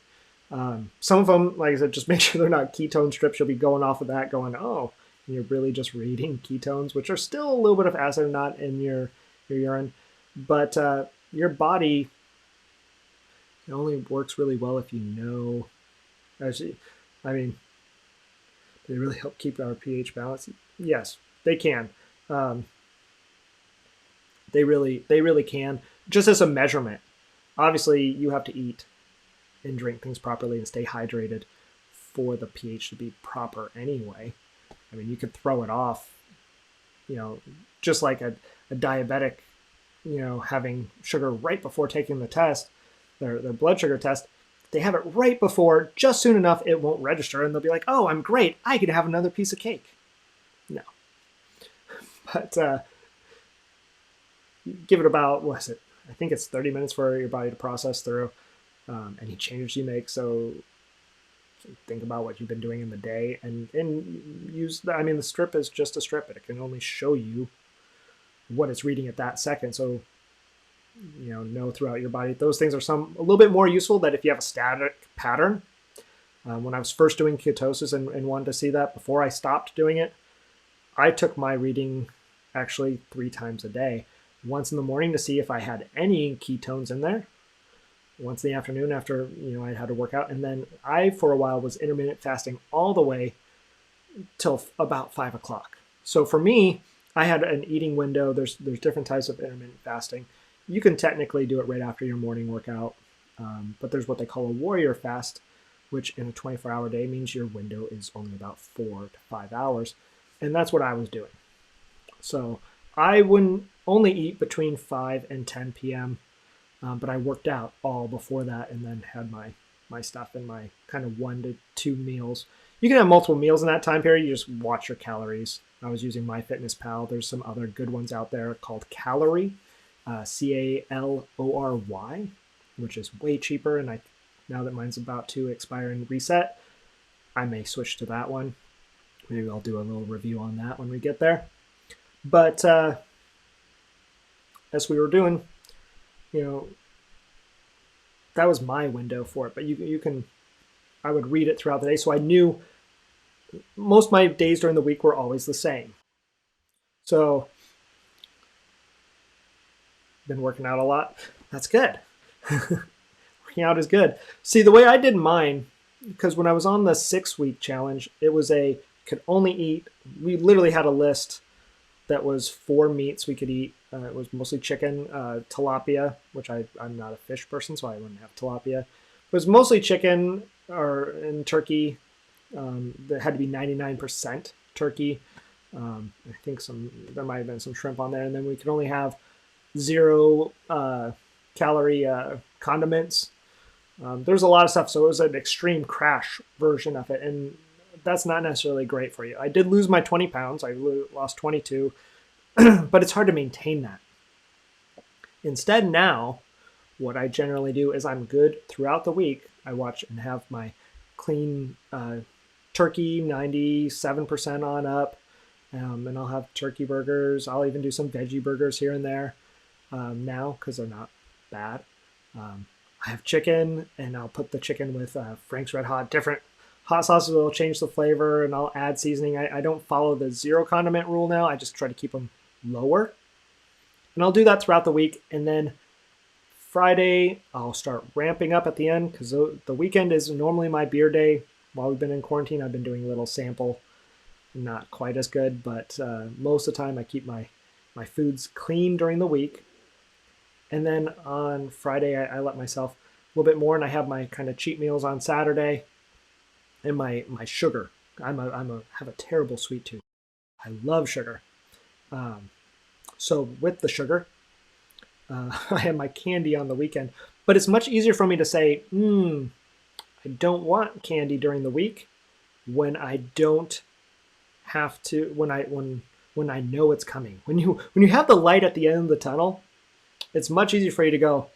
Speaker 1: Some of them, like I said, just make sure they're not ketone strips. You'll be going off of that going, oh, and you're really just reading ketones, which are still a little bit of acid, not in your urine. But your body, it only works really well if you know. Actually, I mean, they really help keep our pH balance. Yes, they can. They really can. Just as a measurement. Obviously, you have to eat and drink things properly and stay hydrated for the pH to be proper anyway. I mean, you could throw it off, just like a diabetic, having sugar right before taking the test, their blood sugar test. They have it right before, just soon enough, it won't register, and they'll be like, oh, I'm great. I can have another piece of cake. No. But give it about, what is it? I think it's 30 minutes for your body to process through any changes you make. So think about what you've been doing in the day and use the strip is just a strip. It can only show you what it's reading at that second. So, know throughout your body. Those things are a little bit more useful than if you have a static pattern. When I was first doing ketosis and wanted to see that before I stopped doing it, I took my reading actually 3 times a day. Once in the morning to see if I had any ketones in there. Once in the afternoon after, I had to work out. And then I, for a while, was intermittent fasting all the way till about 5 o'clock. So for me, I had an eating window. There's different types of intermittent fasting. You can technically do it right after your morning workout. But there's what they call a warrior fast, which in a 24-hour day means your window is only about 4 to 5 hours. And that's what I was doing. So I wouldn't only eat between 5 and 10 p.m., but I worked out all before that and then had my stuff in my kind of 1 to 2 meals. You can have multiple meals in that time period. You just watch your calories. I was using MyFitnessPal. There's some other good ones out there called Calorie, Calory, which is way cheaper. And now that mine's about to expire and reset, I may switch to that one. Maybe I'll do a little review on that when we get there. But as we were doing, you know, that was my window for it. But you can, I would read it throughout the day, so I knew most of my days during the week were always the same. So been working out a lot. That's good. Working out is good. See, the way I did mine, because when I was on the 6 week challenge, it was a could only eat. We literally had a list that was 4 meats we could eat. It was mostly chicken, tilapia, which I'm not a fish person, so I wouldn't have tilapia. It was mostly chicken or and turkey. That had to be 99% turkey. I think there might have been some shrimp on there, and then we could only have 0 calorie condiments. There's a lot of stuff, so it was an extreme crash version of it, and that's not necessarily great for you. I did lose my 20 pounds. I lost 22, but it's hard to maintain that. Instead, now, what I generally do is I'm good throughout the week. I watch and have my clean turkey, 97% on up, and I'll have turkey burgers. I'll even do some veggie burgers here and there now because they're not bad. I have chicken, and I'll put the chicken with Frank's Red Hot. Different hot sauces will change the flavor, and I'll add seasoning. I don't follow the 0 condiment rule now. I just try to keep them lower. And I'll do that throughout the week. And then Friday, I'll start ramping up at the end because the weekend is normally my beer day. While we've been in quarantine, I've been doing a little sample. Not quite as good, but most of the time I keep my foods clean during the week. And then on Friday, I let myself a little bit more, and I have my kind of cheat meals on Saturday. And my sugar. I have a terrible sweet tooth. I love sugar. So with the sugar, I have my candy on the weekend. But it's much easier for me to say, I don't want candy during the week when I don't have to. When I know it's coming. When you have the light at the end of the tunnel, it's much easier for you to go,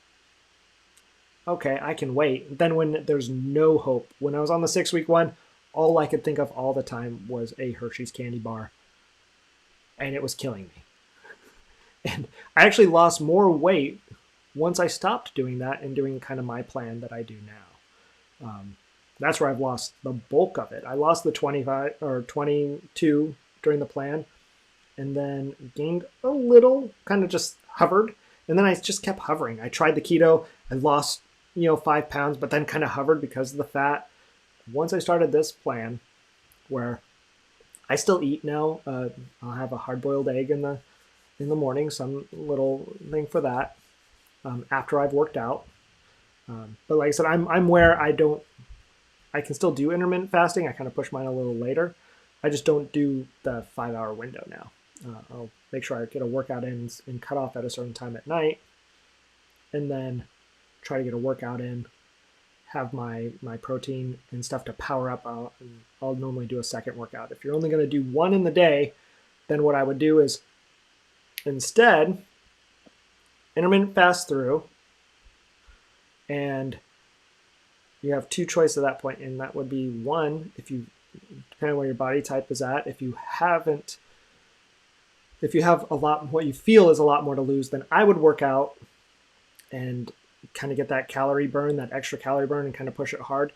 Speaker 1: okay, I can wait. Then when there's no hope. When I was on the 6 week one, all I could think of all the time was a Hershey's candy bar. And it was killing me. And I actually lost more weight once I stopped doing that and doing kind of my plan that I do now. That's where I've lost the bulk of it. I lost the 25 or 22 during the plan and then gained a little, kind of just hovered. And then I just kept hovering. I tried the keto. I lost 5 pounds, but then kind of hovered because of the fat. Once I started this plan, where I still eat now, I'll have a hard-boiled egg in the morning, some little thing for that after I've worked out. But like I said, I'm where I can still do intermittent fasting. I kind of push mine a little later. I just don't do the 5-hour window now. I'll make sure I get a workout in and cut off at a certain time at night, and then try to get a workout in, have my protein and stuff to power up. I'll normally do a second workout. If you're only going to do one in the day, then what I would do is instead intermittent fast through, and you have two choices at that point, and that would be one, if you depending on where your body type is at, if you have a lot, what you feel is a lot more to lose, then I would work out and kind of get that calorie burn, that extra calorie burn, and kind of push it hard.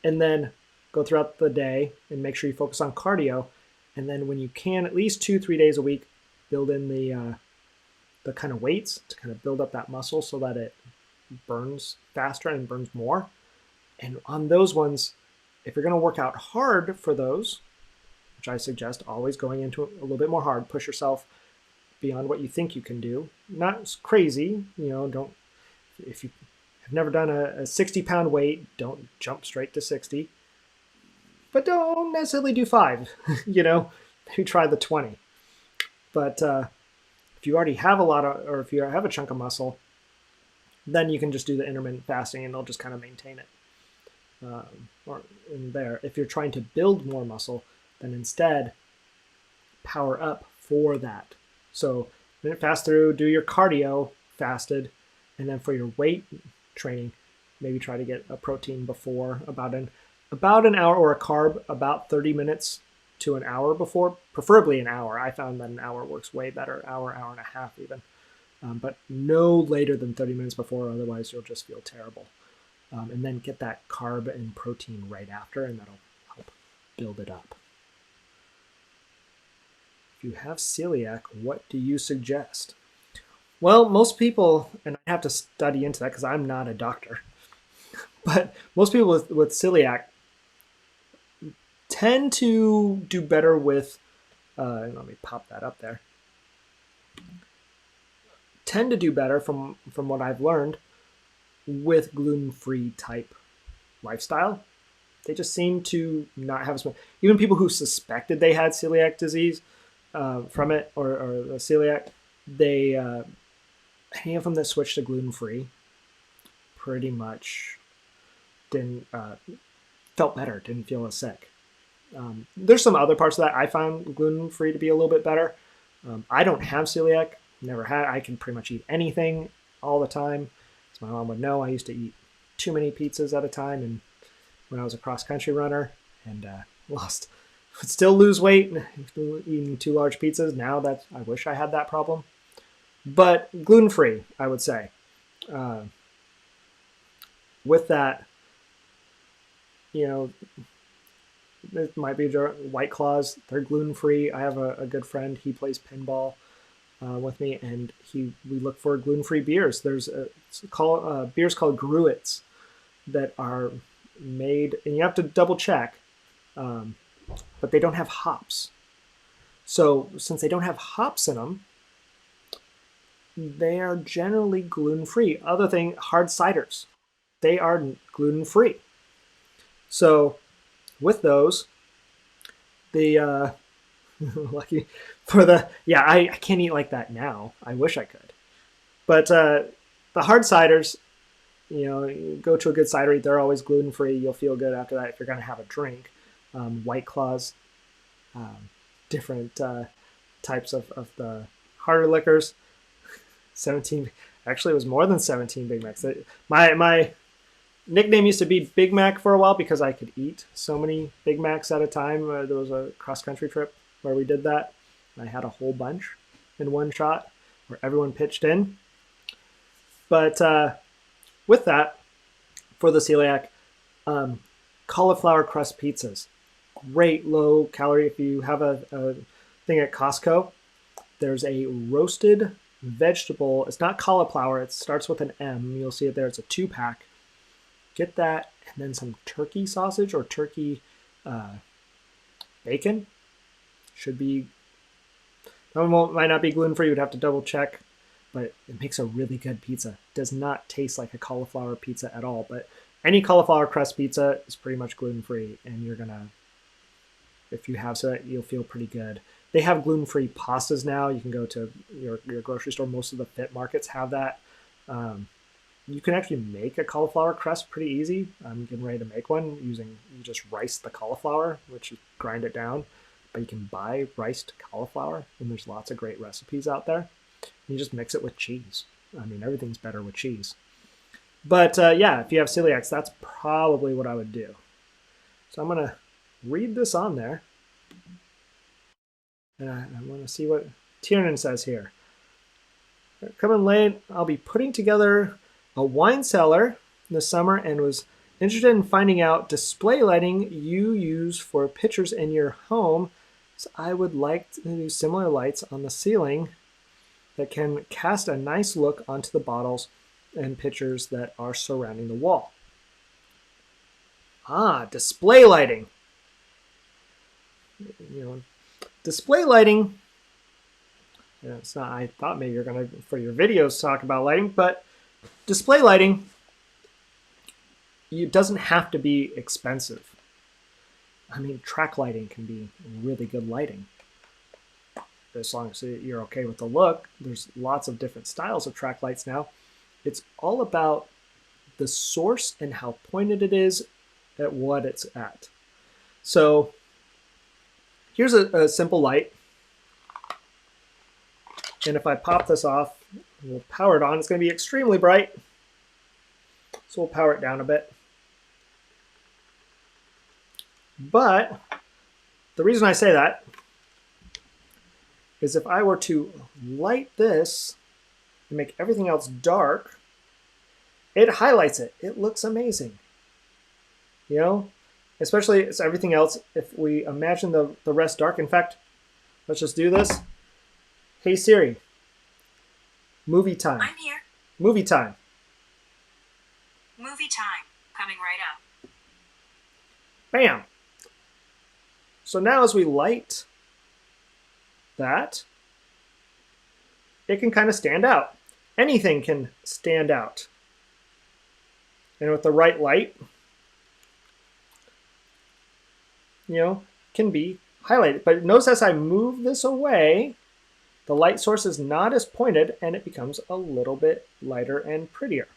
Speaker 1: And then go throughout the day and make sure you focus on cardio. And then when you can, at least 2-3 days a week, build in the kind of weights to kind of build up that muscle so that it burns faster and burns more. And on those ones, if you're going to work out hard for those, which I suggest always going into a little bit more hard, push yourself beyond what you think you can do. Not crazy, don't, if you have never done a 60-pound weight, don't jump straight to 60. But don't necessarily do 5, maybe try the 20. But if you already have or if you have a chunk of muscle, then you can just do the intermittent fasting and they'll just kind of maintain it. Or in there. If you're trying to build more muscle, then instead power up for that. So minute fast through, do your cardio fasted, and then for your weight training, maybe try to get a protein before about an hour, or a carb about 30 minutes to an hour before, preferably an hour. I found that an hour works way better, hour, hour and a half even. But no later than 30 minutes before, otherwise you'll just feel terrible. And then get that carb and protein right after, and that'll help build it up. If you have celiac, what do you suggest? Well, most people, and I have to study into that because I'm not a doctor, but most people with celiac tend to do better with, let me pop that up there, tend to do better from what I've learned with gluten-free type lifestyle. They just seem to not have as much. Even people who suspected they had celiac disease from it or celiac, any of them that switched to gluten-free pretty much didn't felt better, didn't feel as sick. There's some other parts of that I found gluten-free to be a little bit better. I don't have celiac, never had. I can pretty much eat anything all the time. As my mom would know, I used to eat too many pizzas at a time, and when I was a cross-country runner, and would still lose weight eating 2 large pizzas. Now that I wish I had that problem, but gluten-free, I would say. With that, it might be White Claws. They're gluten-free. I have a good friend. He plays pinball with me, and we look for gluten-free beers. There's beers called Gruits that are made, and you have to double check, but they don't have hops. So since they don't have hops in them, they are generally gluten-free. Other thing, hard ciders, they are gluten-free. So with those, the lucky for I can't eat like that now. I wish I could, but the hard ciders, you go to a good cidery, they're always gluten-free. You'll feel good after that if you're going to have a drink. White Claws, different types of the harder liquors. 17, actually it was more than 17 Big Macs. My nickname used to be Big Mac for a while because I could eat so many Big Macs at a time. There was a cross-country trip where we did that. I had a whole bunch in one shot where everyone pitched in. But with that, for the celiac, cauliflower crust pizzas, great low calorie. If you have a thing at Costco, there's a roasted vegetable. It's not cauliflower. It starts with an M. You'll see it there. It's a 2-pack. Get that, and then some turkey sausage or turkey bacon. Should be, might not be gluten-free. You'd have to double check, but it makes a really good pizza. Does not taste like a cauliflower pizza at all, but any cauliflower crust pizza is pretty much gluten-free, and you're gonna, if you have so, you'll feel pretty good. They have gluten-free pastas now. You can go to your grocery store. Most of the fit markets have that. You can actually make a cauliflower crust pretty easy. I'm getting ready to make one you just rice the cauliflower, which you grind it down, but you can buy riced cauliflower, and there's lots of great recipes out there. You just mix it with cheese. I mean, everything's better with cheese. But if you have celiac, that's probably what I would do. So I'm going to read this on there. And I want to see what Tiernan says here. Coming late, I'll be putting together a wine cellar this summer and was interested in finding out display lighting you use for pictures in your home. So I would like to do similar lights on the ceiling that can cast a nice look onto the bottles and pictures that are surrounding the wall. Display lighting. Display lighting. It's not. I thought maybe you're gonna for your videos talk about lighting, but display lighting, it doesn't have to be expensive. I mean, track lighting can be really good lighting. As long as you're okay with the look. There's lots of different styles of track lights now. It's all about the source and how pointed it is at what it's at. So here's a simple light. And if I pop this off, we'll power it on. It's going to be extremely bright. So we'll power it down a bit. But the reason I say that is if I were to light this and make everything else dark, it highlights it. It looks amazing. You know, especially as everything else, if we imagine the rest dark. In fact, let's just do this. Hey Siri, movie time.
Speaker 2: I'm here.
Speaker 1: Movie time.
Speaker 2: Movie time. Coming right up.
Speaker 1: Bam. So now as we light that, it can kind of stand out. Anything can stand out. And with the right light, you know, can be highlighted. But notice as I move this away, the light source is not as pointed and it becomes a little bit lighter and prettier.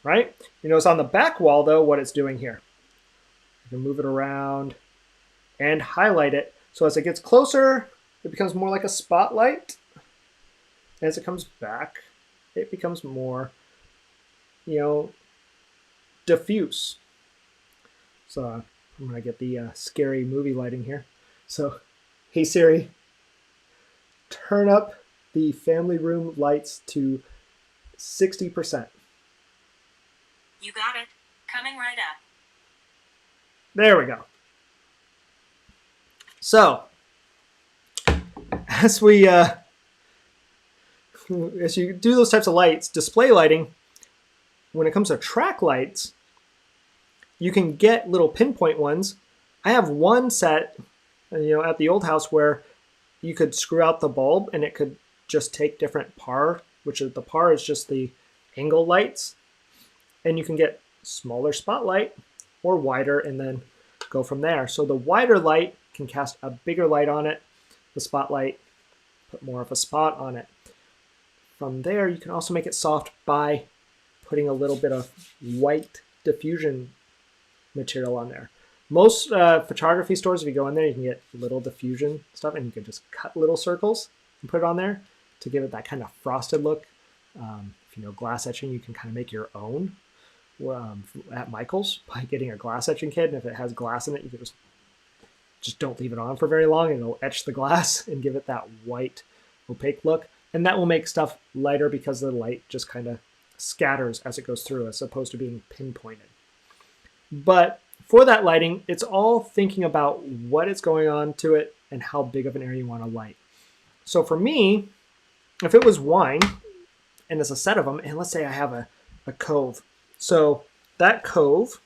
Speaker 1: Right? You notice on the back wall, though, what it's doing here. You can move it around and highlight it. So as it gets closer, it becomes more like a spotlight. As it comes back, it becomes more, you know, diffuse. So I'm going to get the scary movie lighting here. So, hey Siri, turn up the family room lights to 60%.
Speaker 2: You got it. Coming right up.
Speaker 1: There we go. So, as you do those types of lights, display lighting, when it comes to track lights, you can get little pinpoint ones. I have one set, you know, at the old house where you could screw out the bulb and it could just take different par, which is the par is just the angle lights. And you can get smaller spotlight or wider and then go from there. So the wider light can cast a bigger light on it. The spotlight, put more of a spot on it. From there, you can also make it soft by putting a little bit of white diffusion material on there. Most photography stores, if you go in there, you can get little diffusion stuff and you can just cut little circles and put it on there to give it that kind of frosted look. If you know glass etching, you can kind of make your own at Michael's by getting a glass etching kit. And if it has glass in it, you can just don't leave it on for very long and it'll etch the glass and give it that white opaque look. And that will make stuff lighter because the light just kind of scatters as it goes through as opposed to being pinpointed. But for that lighting, it's all thinking about what is going on to it and how big of an area you want to light. So for me, if it was wine and there's a set of them, and let's say I have a cove. So that cove,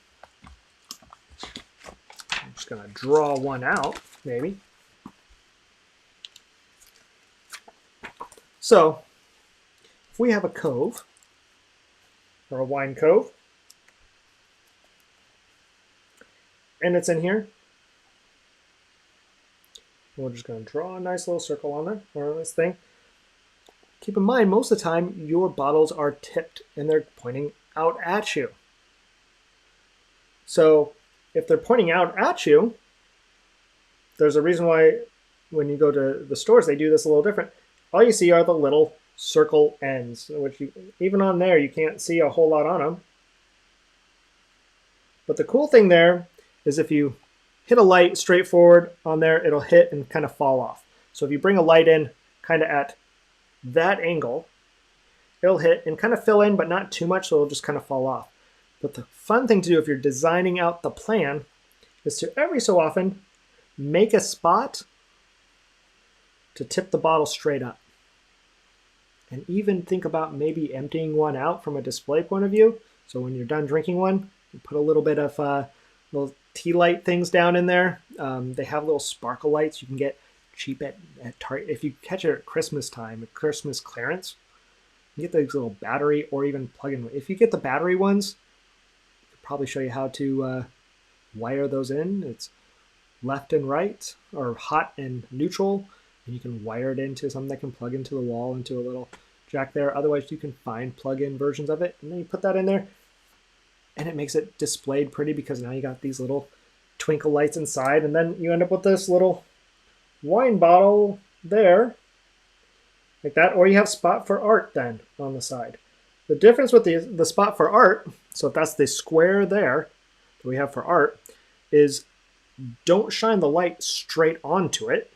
Speaker 1: I'm just going to draw one out, maybe. So if we have a cove, or a wine cove, and it's in here, we're just going to draw a nice little circle on there, or this thing. Keep in mind, most of the time, your bottles are tipped and they're pointing out at you. So if they're pointing out at you, there's a reason why when you go to the stores, they do this a little different. All you see are the little circle ends, which even on there, you can't see a whole lot on them. But the cool thing there is if you hit a light straight forward on there, it'll hit and kind of fall off. So if you bring a light in kind of at that angle, it'll hit and kind of fill in, but not too much, so it'll just kind of fall off. But the fun thing to do if you're designing out the plan is to every so often make a spot to tip the bottle straight up. And even think about maybe emptying one out from a display point of view. So when you're done drinking one, you put a little bit of little tea light things down in there. They have little sparkle lights you can get cheap at Target. If you catch it at Christmas time, at Christmas clearance, you get these little battery or even plug-in. If you get the battery ones, I'll probably show you how to wire those in. It's left and right, or hot and neutral, and you can wire it into something that can plug into the wall, into a little jack there. Otherwise, you can find plug-in versions of it, and then you put that in there, and it makes it displayed pretty because now you got these little twinkle lights inside, and then you end up with this little wine bottle there, like that, or you have spot for art then on the side. The difference with the spot for art, so if that's the square there that we have for art, is don't shine the light straight onto it,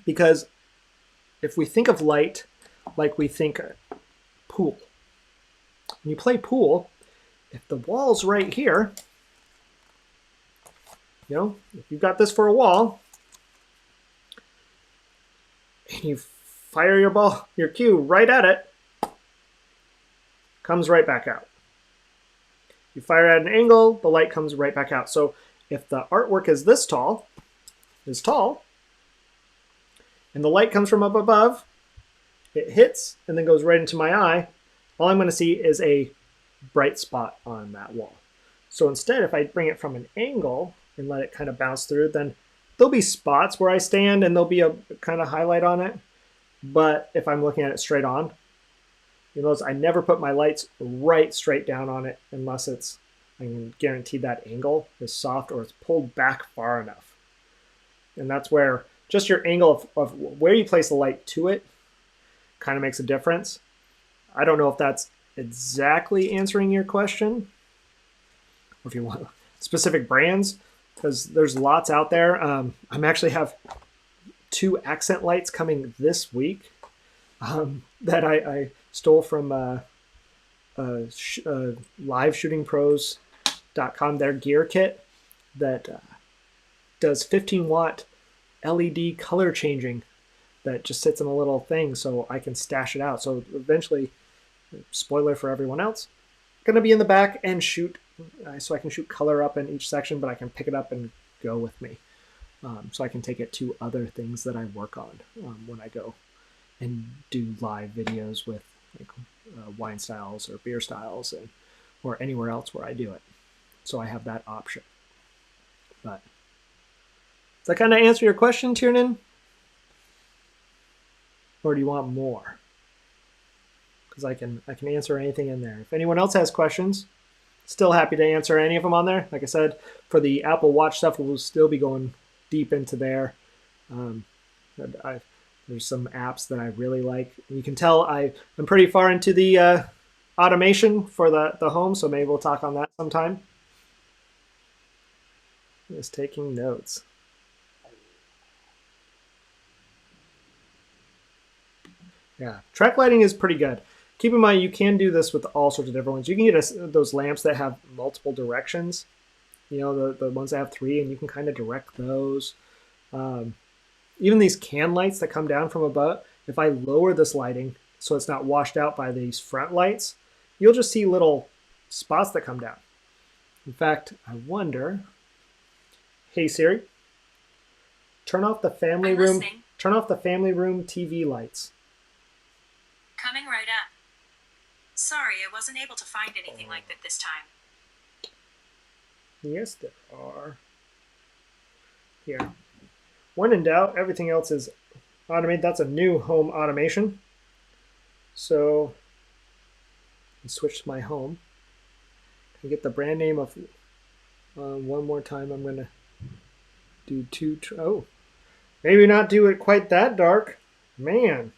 Speaker 1: because if we think of light like we think pool, when you play pool, if the wall's right here, if you've got this for a wall, and you fire your cue right at it, comes right back out. You fire at an angle, the light comes right back out. So if the artwork is this tall, and the light comes from up above, it hits and then goes right into my eye, all I'm going to see is a bright spot on that wall. So instead, if I bring it from an angle and let it kind of bounce through, then there'll be spots where I stand and there'll be a kind of highlight on it. But if I'm looking at it straight on, you'll notice I never put my lights right straight down on it unless I can guarantee that angle is soft or it's pulled back far enough. And that's where just your angle of where you place the light to it kind of makes a difference. I don't know if that's exactly answering your question, or if you want specific brands, because there's lots out there. I actually have 2 accent lights coming this week that I stole from liveshootingpros.com, their gear kit that does 15-watt LED color changing that just sits in a little thing so I can stash it out. So eventually, spoiler for everyone else, going to be in the back and shoot, so I can shoot color up in each section, but I can pick it up and go with me. So I can take it to other things that I work on when I go and do live videos with wine styles or beer styles, or anywhere else where I do it. So I have that option. But does that kind of answer your question, Tiernan? Or do you want more? Because I can answer anything in there. If anyone else has questions, still happy to answer any of them on there. Like I said, for the Apple Watch stuff, we'll still be going deep into there. There's some apps that I really like. You can tell I'm pretty far into the automation for the home, so maybe we'll talk on that sometime. Just taking notes. Yeah, track lighting is pretty good. Keep in mind, you can do this with all sorts of different ones. You can get those lamps that have multiple directions. The ones that have 3, and you can kind of direct those. Even these can lights that come down from above, if I lower this lighting so it's not washed out by these front lights, you'll just see little spots that come down. In fact, I wonder, hey Siri, turn off the family room TV lights.
Speaker 2: Coming right up. Sorry, I wasn't able to find anything like that this time.
Speaker 1: Yes, there are. Here. When in doubt, everything else is automated. That's a new home automation. So, I switch to my home. I get the brand name of one more time. I'm going to do maybe not do it quite that dark. Man.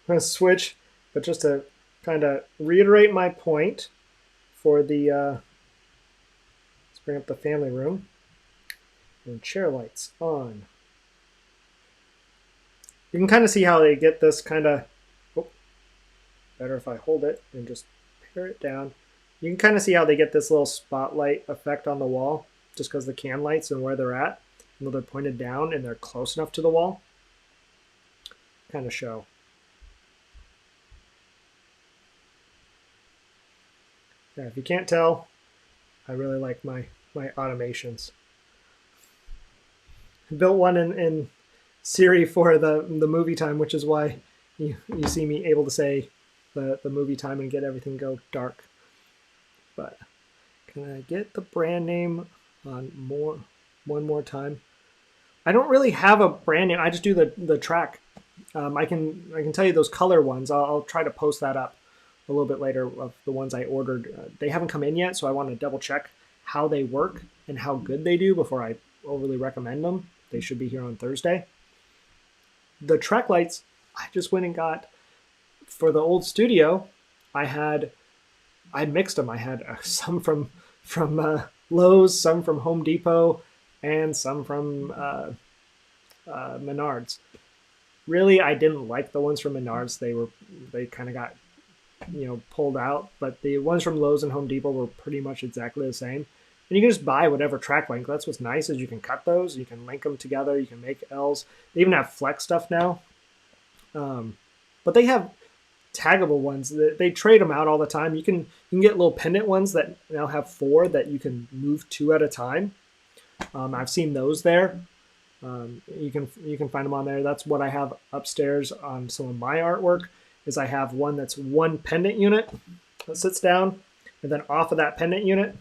Speaker 1: I'm going to switch, but just to kind of reiterate my point for the, let's bring up the family room, and chair lights on. You can kind of see how they get this kind of, better if I hold it and just pare it down. You can kind of see how they get this little spotlight effect on the wall, just because the can lights and where they're at, they're pointed down and they're close enough to the wall, kind of show. Yeah, if you can't tell, I really like my automations. I built one in Siri for the movie time, which is why you see me able to say the movie time and get everything go dark. But can I get the brand name on one more time? I don't really have a brand name. I just do the track. I can tell you those color ones. I'll try to post that up a little bit later of the ones I ordered. They haven't come in yet, so I want to double check how they work and how good they do before I overly recommend them. They should be here on Thursday. The track lights, I just went and got for the old studio. I mixed them. I had some from Lowe's, some from Home Depot, and some from Menards. Really, I didn't like the ones from Menards. They kind of got pulled out, but the ones from Lowe's and Home Depot were pretty much exactly the same. And you can just buy whatever track length. That's what's nice is you can cut those, you can link them together, you can make L's. They even have flex stuff now, but they have taggable ones. They trade them out all the time. You can get little pendant ones that now have 4 that you can move 2 at a time. I've seen those there. You can find them on there. That's what I have upstairs on some of my artwork. Is I have one that's one pendant unit that sits down, and then off of that pendant unit,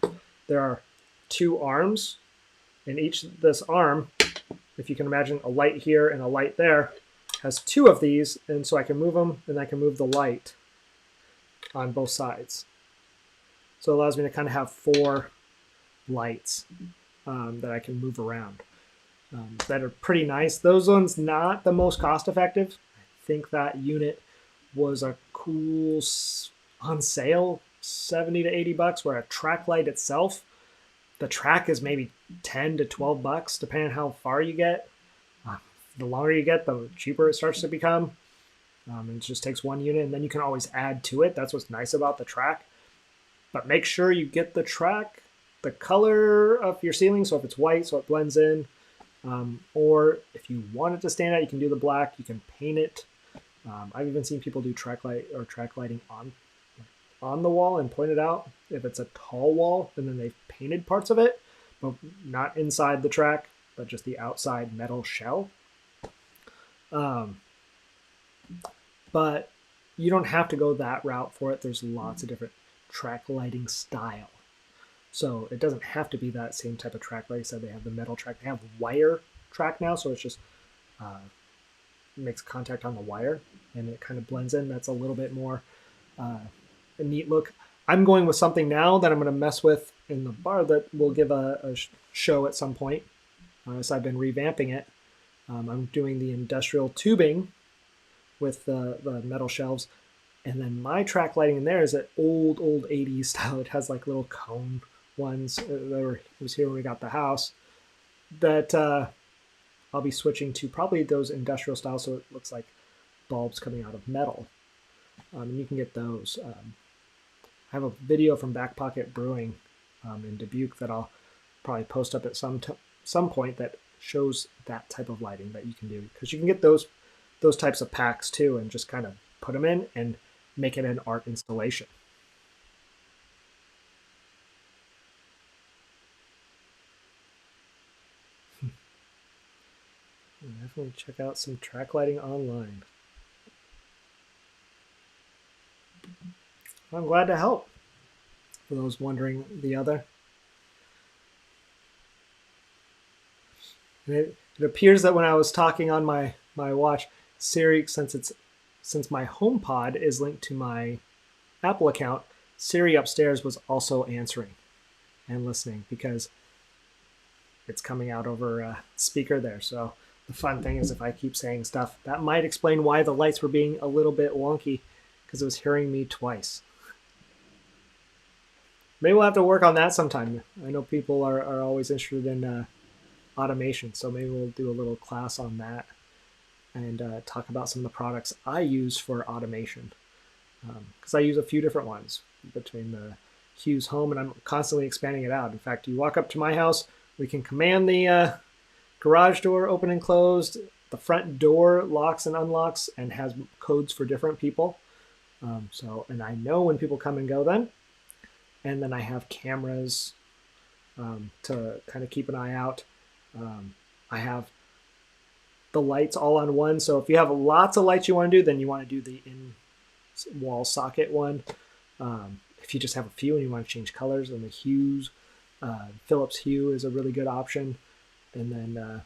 Speaker 1: there are 2 arms, and each this arm, if you can imagine a light here and a light there, has 2 of these, and so I can move them, and I can move the light on both sides. So it allows me to kind of have 4 lights that I can move around. That are pretty nice. Those ones not the most cost effective. I think that unit was a cool on sale, $70 to $80, where a track light itself, the track is maybe $10 to $12, depending on how far you get. The longer you get, the cheaper it starts to become. It just takes 1 unit, and then you can always add to it. That's what's nice about the track. But make sure you get the track, the color of your ceiling, so if it's white, so it blends in. Or if you want it to stand out, you can do the black. You can paint it. I've even seen people do track lighting on the wall and point it out. If it's a tall wall, and then they've painted parts of it, but not inside the track, but just the outside metal shell. But you don't have to go that route for it. There's lots of different track lighting style. So it doesn't have to be that same type of track. Like I said, they have the metal track. They have wire track now, so it's just makes contact on the wire, and it kind of blends in. That's a little bit more a neat look. I'm going with something now that I'm going to mess with in the bar that will give a show at some point. So I've been revamping it. I'm doing the industrial tubing with the metal shelves. And then my track lighting in there is that old 80s style. It has like little cone ones. It was here when we got the house. That I'll be switching to probably those industrial style, so it looks like bulbs coming out of metal. And you can get those. I have a video from Back Pocket Brewing in Dubuque that I'll probably post up at some point that shows that type of lighting that you can do, because you can get those types of packs too, and just kind of put them in and make it an art installation. Definitely check out some track lighting online. I'm glad to help. For those wondering the other. And it appears that when I was talking on my watch, Siri, since my HomePod is linked to my Apple account, Siri upstairs was also answering and listening because it's coming out over a speaker there. So the fun thing is if I keep saying stuff, that might explain why the lights were being a little bit wonky, because it was hearing me twice. Maybe we'll have to work on that sometime. I know people are always interested in automation, so maybe we'll do a little class on that and talk about some of the products I use for automation, because I use a few different ones between the Hughes Home, and I'm constantly expanding it out. In fact, you walk up to my house, we can command the garage door open and closed. The front door locks and unlocks and has codes for different people. And I know when people come and go then. And then I have cameras to kind of keep an eye out. I have the lights all on one. So if you have lots of lights you want to do, then you want to do the in-wall socket one. If you just have a few and you want to change colors, then the Hughes, Philips Hue is a really good option. And then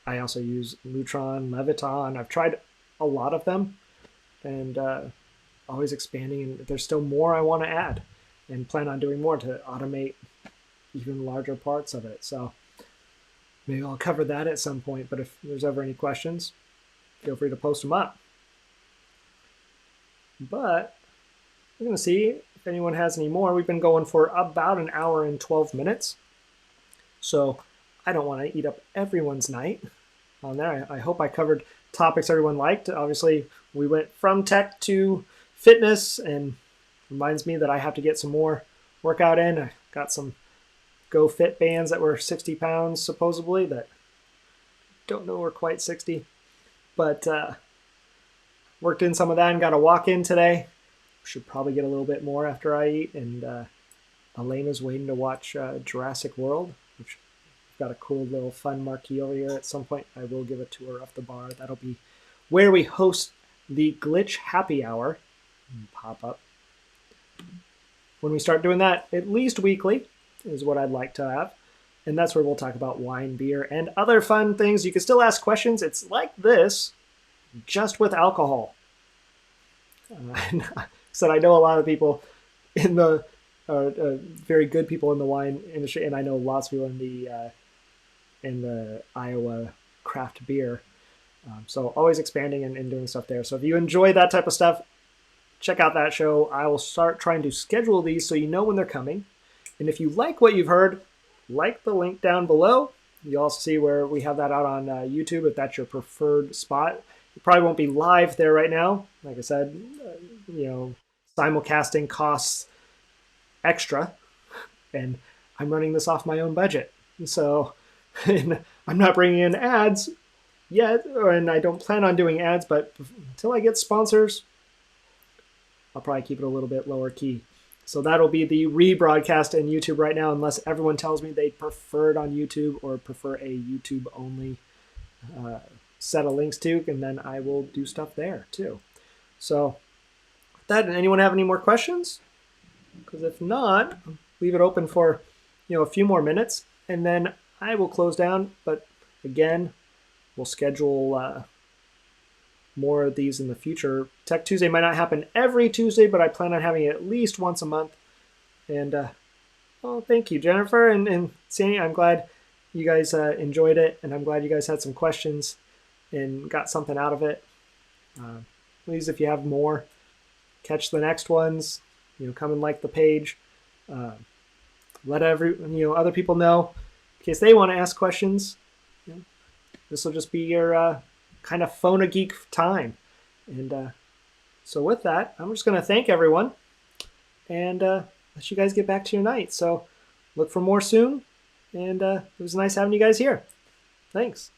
Speaker 1: I also use Lutron, Leviton. I've tried a lot of them, and always expanding. And there's still more I want to add and plan on doing more to automate even larger parts of it. So maybe I'll cover that at some point. But if there's ever any questions, feel free to post them up. But I'm going to see if anyone has any more. We've been going for about an hour and 12 minutes. So I don't want to eat up everyone's night on there. I hope I covered topics everyone liked. Obviously, we went from tech to fitness, and reminds me that I have to get some more workout in. I got some Go Fit bands that were 60 pounds supposedly that don't know we're quite 60, but worked in some of that and got a walk in today. Should probably get a little bit more after I eat. And Elena's waiting to watch Jurassic World, which I've got a cool little fun marquee over here. At some point, I will give a tour of the bar. That'll be where we host the Glitch Happy Hour. Pop up. When we start doing that, at least weekly is what I'd like to have. And that's where we'll talk about wine, beer, and other fun things. You can still ask questions. It's like this, just with alcohol. So I know a lot of people in the very good people in the wine industry, and I know lots of people in the Iowa craft beer. So always expanding and doing stuff there. So if you enjoy that type of stuff, check out that show. I will start trying to schedule these so you know when they're coming. And if you like what you've heard, like the link down below. You'll also see where we have that out on YouTube if that's your preferred spot. It probably won't be live there right now. Like I said, simulcasting costs extra, and I'm running this off my own budget. So and I'm not bringing in ads yet, and I don't plan on doing ads, but until I get sponsors, I'll probably keep it a little bit lower key. So that'll be the rebroadcast in YouTube right now, unless everyone tells me they prefer it on YouTube or prefer a YouTube-only set of links to, and then I will do stuff there too. So that, anyone have any more questions? Because if not, leave it open for a few more minutes, and then I will close down. But again, we'll schedule more of these in the future. Tech Tuesday might not happen every Tuesday, but I plan on having it at least once a month. And thank you, Jennifer and Sandy. I'm glad you guys enjoyed it, and I'm glad you guys had some questions and got something out of it. Please, if you have more, catch the next ones. Come and like the page. Let other people know in case they want to ask questions. This will just be your kind of Phone-a-Geek time. And so with that, I'm just going to thank everyone and let you guys get back to your night. So look for more soon. And it was nice having you guys here. Thanks.